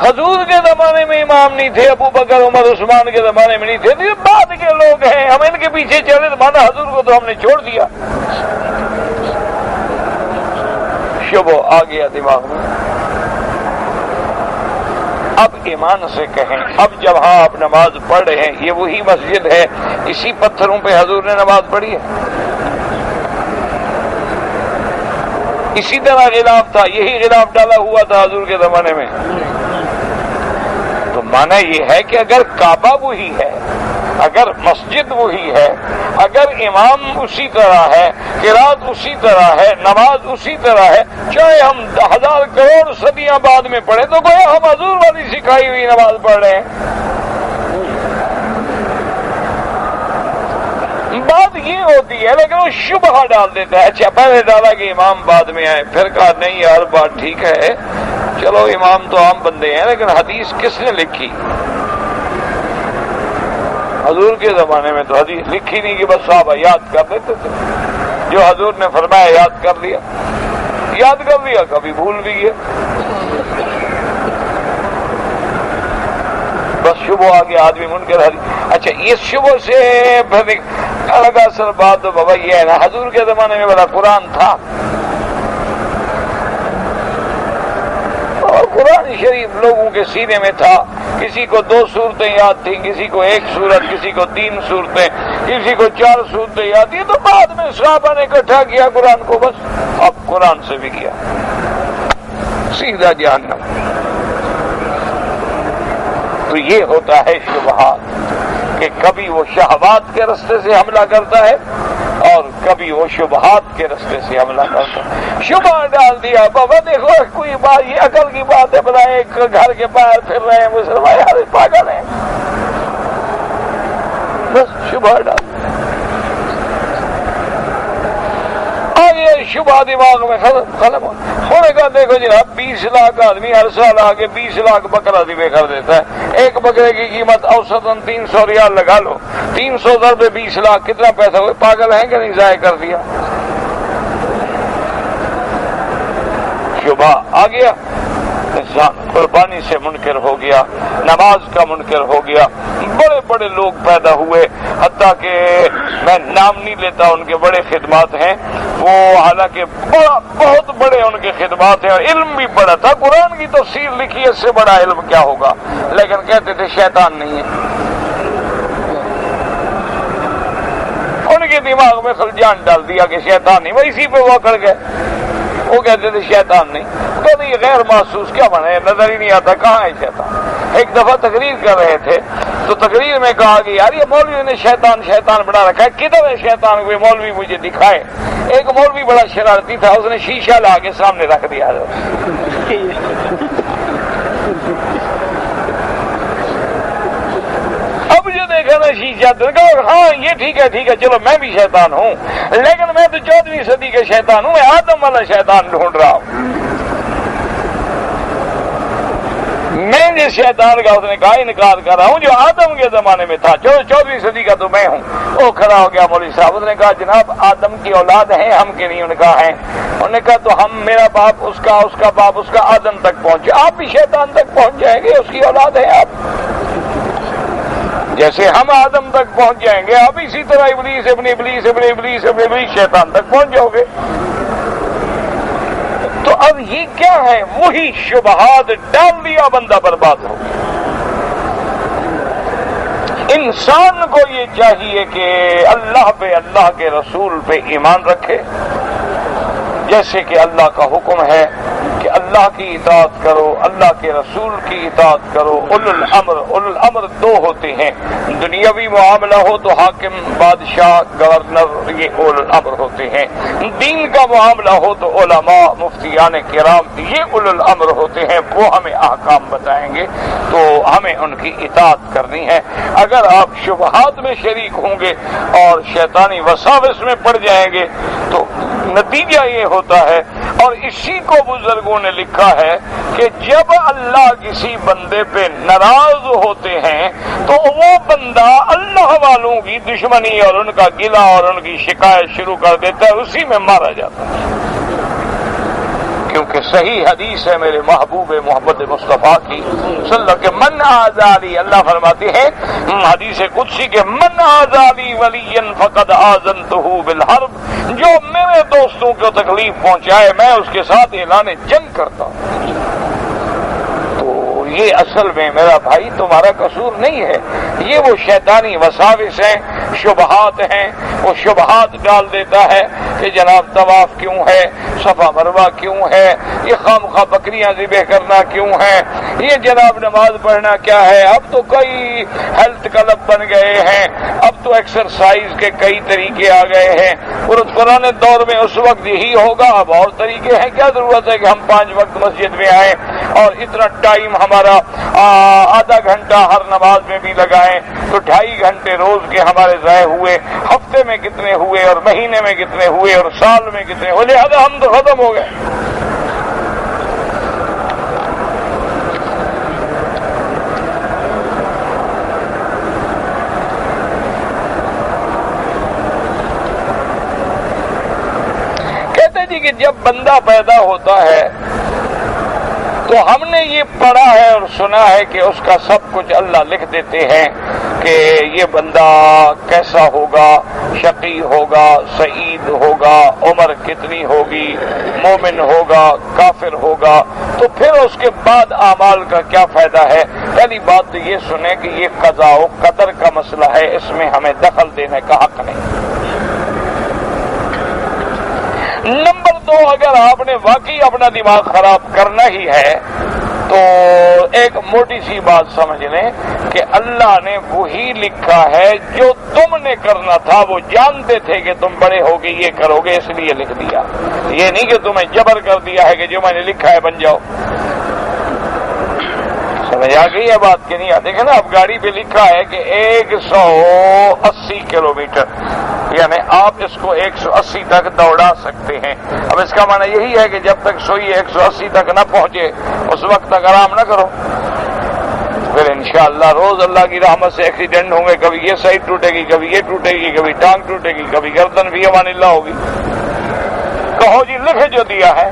حضور کے زمانے میں امام نہیں تھے، ابو بکر عمر عثمان کے زمانے میں نہیں تھے، یہ بعد کے لوگ ہیں، ہم ان کے پیچھے چلے تو مانا حضور کو تو ہم نے چھوڑ دیا۔ شبہ آ گیا دماغ میں۔ اب ایمان سے کہیں، اب جب ہاں آپ نماز پڑھ رہے ہیں، یہ وہی مسجد ہے، اسی پتھروں پہ حضور نے نماز پڑھی ہے، اسی طرح غلاف تھا، یہی غلاف ڈالا ہوا تھا حضور کے زمانے میں۔ تو معنی یہ ہے کہ اگر کعبہ وہی ہے، اگر مسجد وہی ہے، اگر امام اسی طرح ہے، قرات اسی طرح ہے، نماز اسی طرح ہے، چاہے ہم 1000 کروڑ صدیاں بعد میں پڑھیں تو گویا ہم حضور والی سکھائی ہوئی نماز پڑھ رہے ہیں۔ بات یہ ہوتی ہے، لیکن وہ شبہ ڈال دیتا ہے۔ اچھا پہلے ڈالا کہ امام بعد میں آئے، پھر کہا نہیں یار بات ٹھیک ہے، چلو امام تو عام بندے ہیں، لیکن حدیث کس نے لکھی؟ حضور کے زمانے میں تو حدیث لکھی نہیں کہ بس صحابہ یاد کر لیتے تھے، جو حضور نے فرمایا یاد کر لیا، یاد کر لیا، کبھی بھول بھی گیا۔ بس شبہ آ گیا، آدمی منکر حدیث۔ اچھا اس شبہ سے پھر الگ اصل بات تو بابا یہ ہے نا، حضور کے زمانے میں بڑا قرآن تھا، اور قرآن شریف لوگوں کے سینے میں تھا، کسی کو 2 صورتیں یاد تھیں، کسی کو 1 صورت، کسی کو 3 صورتیں، کسی کو 4 صورتیں یاد تھیں، تو بعد میں صحابہ نے اکٹھا کیا قرآن کو، بس اب قرآن سے بھی کیا سیدھا جہنم۔ تو یہ ہوتا ہے شبہات، کہ کبھی وہ شہوات کے رستے سے حملہ کرتا ہے اور کبھی وہ شبہات کے رستے سے حملہ کرتا ہے۔ شبہ ڈال دیا، بابا دیکھو کوئی بات، یہ عقل کی بات ہے، بلا ایک گھر کے باہر پھر رہے ہیں مسلمان، یار پاگل ہیں، بس شبہ ڈال آگے، شبہ دماغ میں ختم ہو۔ انہوں نے کہا دیکھو جناب 20 لاکھ آدمی ہر سال آگے 20 لاکھ بکرا ذبح کر دیتا ہے، ایک بکرے کی قیمت اوسطاً 300 ریال لگا لو، 300 ضرب 20 لاکھ کتنا پیسہ ہوئے؟ پاگل ہیں کہ نہیں؟ ضائع کر دیا۔ شبہ آ گیا، انسان قربانی سے منکر ہو گیا، نماز کا منکر ہو گیا، بڑے بڑے لوگ پیدا ہوئے، حتیٰ کہ میں نام نہیں لیتا، ان کے بڑے خدمات ہیں وہ، حالانکہ بہت بڑے ان کے خدمات ہیں، اور علم بھی بڑا تھا، قرآن کی تفسیر لکھی ہے، اس سے بڑا علم کیا ہوگا، لیکن کہتے تھے شیطان نہیں ہے۔ ان کے دماغ میں خلجان ڈال دیا کہ شیطان نہیں، وہ اسی پہ وہ اکڑ گئے، وہ کہتے تھے شیطان نہیں، تو یہ غیر محسوس کیا بنے، نظر ہی نہیں آتا کہاں ہے شیطان۔ ایک دفعہ تقریر کر رہے تھے تو تقریر میں کہا کہ یار یہ مولوی نے شیطان شیطان بنا رکھا ہے، کدھر ہے شیطان؟ کوئی مولوی مجھے دکھائے۔ ایک مولوی بڑا شرارتی تھا، اس نے شیشہ لا کے سامنے رکھ دیا۔ اب جو دیکھا نا شیشہ تو کہا ہاں یہ ٹھیک ہے چلو میں بھی شیطان ہوں، لیکن میں تو 14ویں صدی کے شیطان ہوں، میں آدم والا شیطان ڈھونڈ رہا ہوں۔ میں جس شیطان کا اس نے کہا انکار کر رہا ہوں جو آدم کے زمانے میں تھا، 14ویں صدی کا تو میں ہوں۔ وہ کھڑا ہو گیا مولوی صاحب، اس نے کہا جناب آدم کی اولاد ہیں ہم کے نہیں؟ ان کا ہیں۔ انہوں نے کہا تو ہم، میرا باپ اس کا باپ اس کا آدم تک پہنچے، آپ بھی شیطان تک پہنچ جائیں گے، اس کی اولاد ہیں آپ، جیسے ہم آدم تک پہنچ جائیں گے آپ اسی طرح ابلیس ابن ابلیس ابن ابلیس ابن ابلیس شیطان تک پہنچ جاؤ گے۔ تو اب یہ کیا ہے؟ وہی شبہات ڈال دیا، بندہ برباد ہو گیا۔ انسان کو یہ چاہیے کہ اللہ پہ، اللہ کے رسول پہ ایمان رکھے، جیسے کہ اللہ کا حکم ہے کہ کہ اللہ کی اطاعت کرو، اللہ کے رسول کی اطاعت کرو۔ اولو الامر دو ہوتے ہیں، دنیاوی معاملہ ہو تو حاکم، بادشاہ، گورنر، یہ اولو الامر ہوتے ہیں۔ دین کا معاملہ ہو تو علماء، مفتیان کرام، یہ اولو الامر ہوتے ہیں، وہ ہمیں احکام بتائیں گے تو ہمیں ان کی اطاعت کرنی ہے۔ اگر آپ شبہات میں شریک ہوں گے اور شیطانی وساوس میں پڑ جائیں گے تو نتیجہ یہ ہوتا ہے، اور اسی کو بزرگوں نے لکھا ہے کہ جب اللہ کسی بندے پہ ناراض ہوتے ہیں تو وہ بندہ اللہ والوں کی دشمنی اور ان کا گلہ اور ان کی شکایت شروع کر دیتا ہے، اسی میں مارا جاتا ہے۔ کیونکہ صحیح حدیث ہے میرے محبوب محمد مصطفیٰ کی صلی اللہ کہ من آزالی، اللہ فرماتے ہیں حدیث قدسی کہ من آزالی ولی فقد آذنتہ بالحرب، جو میرے دوستوں کو تکلیف پہنچائے میں اس کے ساتھ اعلان جنگ کرتا ہوں۔ یہ اصل میں میرا بھائی تمہارا قصور نہیں ہے، یہ وہ شیطانی وساوس ہیں، شبہات ہیں، وہ شبہات ڈال دیتا ہے کہ جناب طواف کیوں ہے، صفا مروہ کیوں ہے، یہ خامخواہ بکریاں ذبح کرنا کیوں ہے، یہ جناب نماز پڑھنا کیا ہے۔ اب تو کئی ہیلتھ کلب بن گئے ہیں، اب تو ایکسرسائز کے کئی طریقے آ گئے ہیں، اور پرانے دور میں اس وقت یہی ہوگا، اب اور طریقے ہیں۔ کیا ضرورت ہے کہ ہم 5 وقت مسجد میں آئیں اور اتنا ٹائم ہمارا آدھا گھنٹہ ہر نماز میں بھی لگائیں تو 2.5 گھنٹے روز کے ہمارے ضائع ہوئے، ہفتے میں کتنے ہوئے اور مہینے میں کتنے ہوئے اور سال میں کتنے ہوئے، لہذا ہم تو ختم ہو گئے۔ کہتے جی کہ جب بندہ پیدا ہوتا ہے تو ہم نے یہ پڑھا ہے اور سنا ہے کہ اس کا سب کچھ اللہ لکھ دیتے ہیں کہ یہ بندہ کیسا ہوگا، شقی ہوگا، سعید ہوگا، عمر کتنی ہوگی، مومن ہوگا، کافر ہوگا۔ تو پھر اس کے بعد اعمال کا کیا فائدہ ہے؟ پہلی بات تو یہ سنیں کہ یہ قضاء و قدر کا مسئلہ ہے، اس میں ہمیں دخل دینے کا حق نہیں۔ نمبر 2، اگر آپ نے واقعی اپنا دماغ خراب کرنا ہی ہے تو ایک موٹی سی بات سمجھ لیں کہ اللہ نے وہی لکھا ہے جو تم نے کرنا تھا، وہ جانتے تھے کہ تم بڑے ہوگے یہ کرو گے، اس لیے لکھ دیا۔ یہ نہیں کہ تمہیں جبر کر دیا ہے کہ جو میں نے لکھا ہے بن جاؤ۔ سمجھ آ گئی ہے بات کہ نہیں؟ دیکھیں نا، اب گاڑی پہ لکھا ہے کہ 180 کلومیٹر، یعنی آپ اس کو 180 تک دوڑا سکتے ہیں۔ اب اس کا معنی یہی ہے کہ جب تک سوئی 180 تک نہ پہنچے اس وقت تک آرام نہ کرو، پھر انشاءاللہ روز اللہ کی رحمت سے ایکسیڈنٹ ہوں گے، کبھی یہ سائڈ ٹوٹے گی، کبھی یہ ٹوٹے گی، کبھی ٹانگ ٹوٹے گی، کبھی گردن بھی امان اللہ ہوگی۔ کہو جی لکھ جو دیا ہے،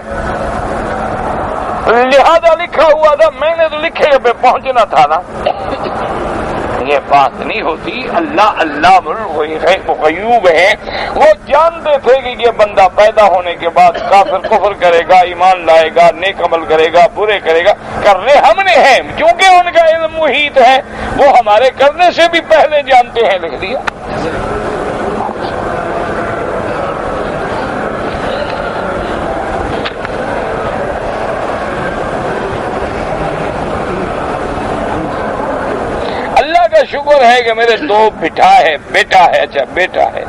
لہذا لکھا ہوا تھا، میں نے تو لکھے پہ پہنچنا تھا نا۔ یہ بات نہیں ہوتی۔ اللہ علام الغیوب ہے، وہ جانتے تھے کہ یہ بندہ پیدا ہونے کے بعد کافر کفر کرے گا، ایمان لائے گا، نیک عمل کرے گا، برے کرے گا۔ کرنے ہم نے ہیں، چونکہ ان کا علم محیط ہے، وہ ہمارے کرنے سے بھی پہلے جانتے ہیں، لکھ دیا۔ شکر ہے کہ میرے 2 بیٹا ہے، اچھا بیٹا ہے،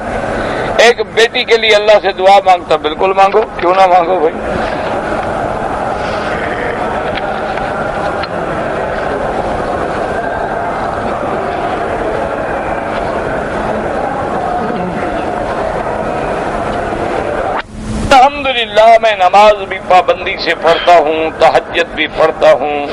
ایک بیٹی کے لیے اللہ سے دعا مانگتا، بالکل مانگو، کیوں نہ مانگو بھائی۔ الحمدللہ میں نماز بھی پابندی سے پڑھتا ہوں، تہجد بھی پڑھتا ہوں،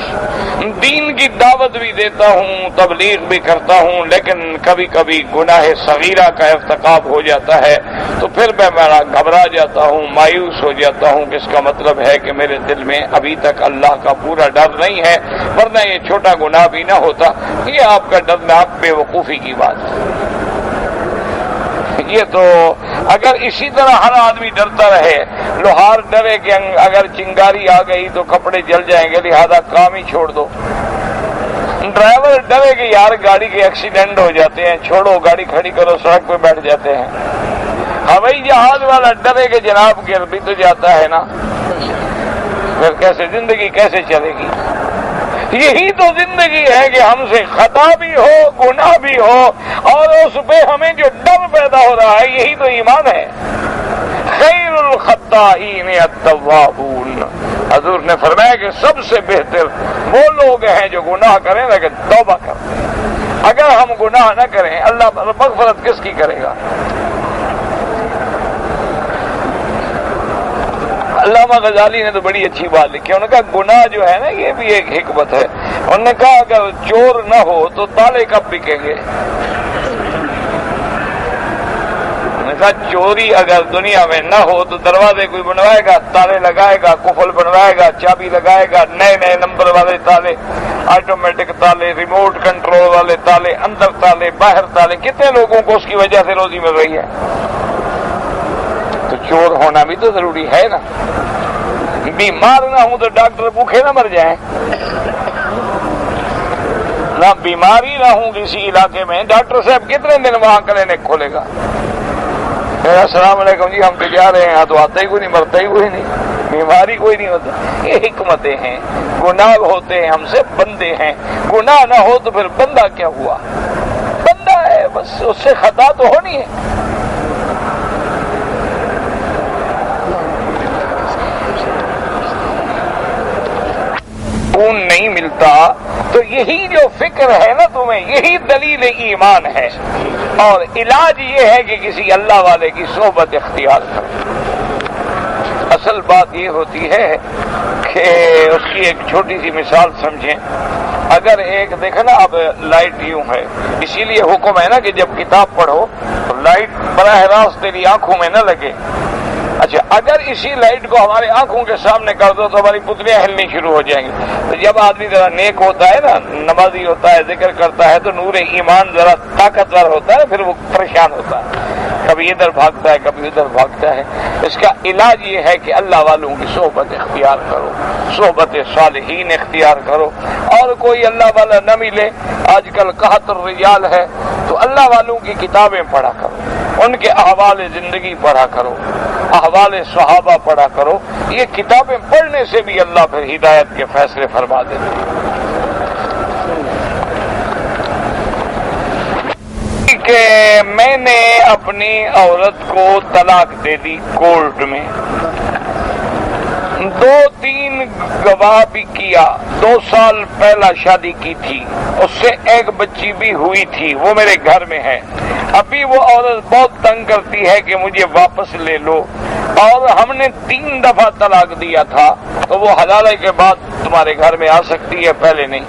دین کی دعوت بھی دیتا ہوں، تبلیغ بھی کرتا ہوں، لیکن کبھی کبھی گناہ صغیرہ کا ارتکاب ہو جاتا ہے تو پھر میں بڑا گھبرا جاتا ہوں، مایوس ہو جاتا ہوں کہ اس کا مطلب ہے کہ میرے دل میں ابھی تک اللہ کا پورا ڈر نہیں ہے، ورنہ یہ چھوٹا گناہ بھی نہ ہوتا۔ یہ آپ کا ڈر میں آپ بے وقوفی کی بات ہے۔ یہ تو اگر اسی طرح ہر آدمی ڈرتا رہے، لوہار ڈرے کہ اگر چنگاری آ گئی تو کپڑے جل جائیں گے، لہذا کام ہی چھوڑ دو۔ ڈرائیور ڈرے کہ یار گاڑی کے ایکسیڈنٹ ہو جاتے ہیں، چھوڑو گاڑی کھڑی کرو، سڑک پہ بیٹھ جاتے ہیں۔ ہوائی جہاز والا ڈرے کہ جناب گر بھی تو جاتا ہے نا، پھر کیسے زندگی کیسے چلے گی؟ یہی تو زندگی ہے کہ ہم سے خطا بھی ہو، گناہ بھی ہو، اور اس پہ ہمیں جو ڈر پیدا ہو رہا ہے، یہی تو ایمان ہے۔ خیر الخطائین التوابون، حضور نے فرمایا کہ سب سے بہتر وہ لوگ ہیں جو گناہ کریں لیکن توبہ کریں۔ اگر ہم گناہ نہ کریں، اللہ مغفرت کس کی کرے گا؟ علامہ غزالی نے تو بڑی اچھی بات لکھی، انہوں نے کہا گناہ جو ہے نا یہ بھی ایک حکمت ہے۔ انہوں نے کہا اگر چور نہ ہو تو تالے کب بکیں گے؟ چوری اگر دنیا میں نہ ہو تو دروازے کوئی بنوائے گا، تالے لگائے گا، قفل بنوائے گا، چابی لگائے گا، نئے نئے نمبر والے تالے، آٹومیٹک تالے، ریموٹ کنٹرول والے تالے، اندر تالے باہر تالے، کتنے لوگوں کو اس کی وجہ سے روزی مل رہی ہے؟ تو چور ہونا بھی تو ضروری ہے نا۔ بیمار نہ ہوں تو ڈاکٹر بھوکے نہ مر جائیں، نہ بیماری نہ ہوں کسی علاقے میں، ڈاکٹر صاحب کتنے دن وہاں کلینک کھولے گا؟ السلام علیکم جی ہم تو جا رہے ہیں، تو آتا ہی کوئی نہیں، مرتا ہی کوئی نہیں، بیماری کوئی نہیں ہوتا۔ یہ حکمتیں ہیں، گناہ ہوتے ہیں ہم سے، بندے ہیں، گناہ نہ ہو تو پھر بندہ کیا ہوا؟ بندہ ہے بس، اس سے خطا تو ہونی ہے۔ خون نہیں ملتا تو یہی جو فکر ہے نا تمہیں، یہی دلیل ایمان ہے، اور علاج یہ ہے کہ کسی اللہ والے کی صحبت اختیار کرو۔ اصل بات یہ ہوتی ہے کہ اس کی ایک چھوٹی سی مثال سمجھیں۔ اگر ایک دیکھا نا، اب لائٹ یوں ہے، اسی لیے حکم ہے نا کہ جب کتاب پڑھو تو لائٹ براہ راست تیری آنکھوں میں نہ لگے۔ اچھا، اگر اسی لائٹ کو ہمارے آنکھوں کے سامنے کر دو تو ہماری پتلیاں ہلنی شروع ہو جائیں گی۔ تو جب آدمی ذرا نیک ہوتا ہے نا، نمازی ہوتا ہے، ذکر کرتا ہے، تو نور ایمان ذرا طاقتور ہوتا ہے، پھر وہ پریشان ہوتا ہے، کبھی ادھر بھاگتا ہے کبھی ادھر بھاگتا ہے۔ اس کا علاج یہ ہے کہ اللہ والوں کی صحبت اختیار کرو، صحبت صالحین اختیار کرو، اور کوئی اللہ والا نہ ملے، آج کل قحط الرجال ہے، تو اللہ والوں کی کتابیں پڑھا کرو، ان کے احوال زندگی پڑھا کرو، احوال صحابہ پڑھا کرو۔ یہ کتابیں پڑھنے سے بھی اللہ پھر ہدایت کے فیصلے فرما دیتے ہیں۔ کہ میں نے اپنی عورت کو طلاق دے دی کورٹ میں، 2-3 گواہ بھی کیا، 2 سال پہلا شادی کی تھی، اس سے ایک بچی بھی ہوئی تھی، وہ میرے گھر میں ہے۔ ابھی وہ عورت بہت تنگ کرتی ہے کہ مجھے واپس لے لو، اور ہم نے 3 دفعہ طلاق دیا تھا، تو وہ حلالے کے بعد تمہارے گھر میں آ سکتی ہے، پہلے نہیں۔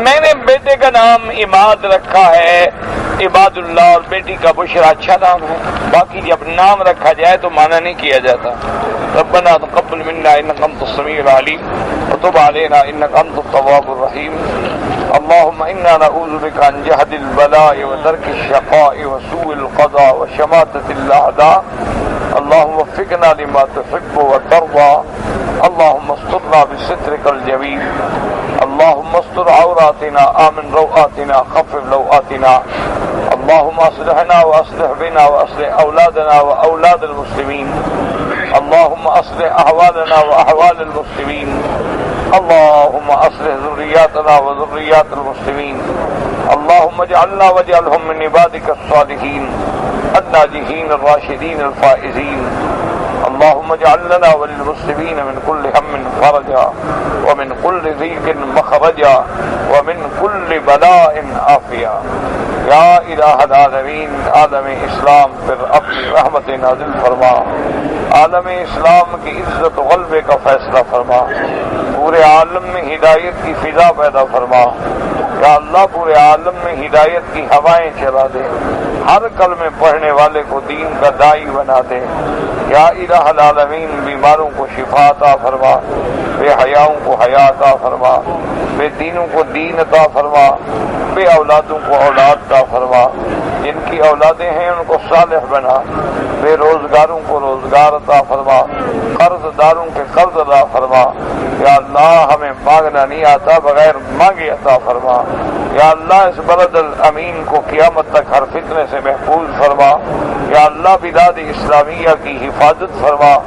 میں نے بیٹے کا نام عماد رکھا ہے، عباد اللہ، اور بیٹی کا بشرا، اچھا نام ہے، باقی جب نام رکھا جائے تو مانا نہیں کیا جاتا۔ ربنا تقبل منا انك انت السميع العليم وتب علينا انك انت التواب الرحيم اللهم انا نعوذ بك عن جهد البلاء ودرك الشقاء وسوء القضاء وشماتة الاعداء اللهم وفقنا لما تحب وترضى اللهم استرنا بسترك الجميل اللهم استر عوراتنا آمن روآتنا خفف لوآتنا اللهم اصلحنا واصلح بنا واصلح اولادنا واولاد المسلمين اللهم اصلح احوالنا واحوال المسلمين اللهم اصلح ذرياتنا وذريات المسلمين اللهم اجعلنا واجعلهم من عبادك الصالحين الناجحين الراشدين الفائزين اللهم اجعل لنا وللمسلمين من كل هم فرجا ومن كل ضيق مخرجا ومن كل بلاء عافيا یا الہ العالمین، عالم اسلام پر اپنی رحمت نازل فرما، عالم اسلام کی عزت و غلبے کا فیصلہ فرما، پورے عالم میں ہدایت کی فضا پیدا فرما، یا اللہ پورے عالم میں ہدایت کی ہوائیں چلا دے، ہر کلمے پڑھنے والے کو دین کا داعی بنا دے، یا الہ العالمین بیماروں کو شفا عطا فرما، بے حیاؤں کو حیا عطا فرما، بے دینوں کو دین عطا فرما، بے اولادوں کو اولاد عطا فرما، جن کی اولادیں ہیں ان کو صالح بنا، بے روزگاروں کو روزگار عطا فرما، قرض داروں کے قرض عطا فرما۔ یا اللہ ہمیں مانگنا نہیں آتا، بغیر مانگے عطا فرما۔ یا اللہ اس بلد الامین کو قیامت تک ہر فتنے سے محفوظ فرما۔ یا اللہ بلاد اسلامیہ کی حفاظت فرما۔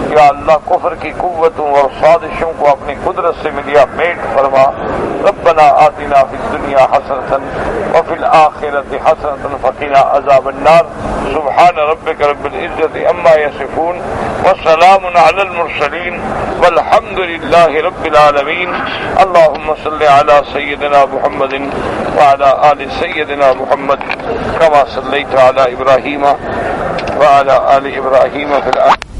یا اللہ کفر کی قوتوں اور سازشوں کو اپنی قدرت سے ملیا میٹ فرما۔ ربنا آتنا فی الدنیا حسنۃ وفی الآخرۃ حسنۃ وقنا عذاب النار۔ سبحان ربک رب العزۃ عما یصفون وسلام علی المرسلین والحمد للہ رب العالمین۔ اللهم صل علی سیدنا محمد وعلى آل سیدنا محمد كما صلیت علی ابراہیم وعلى آل ابراہیم فی العالمین۔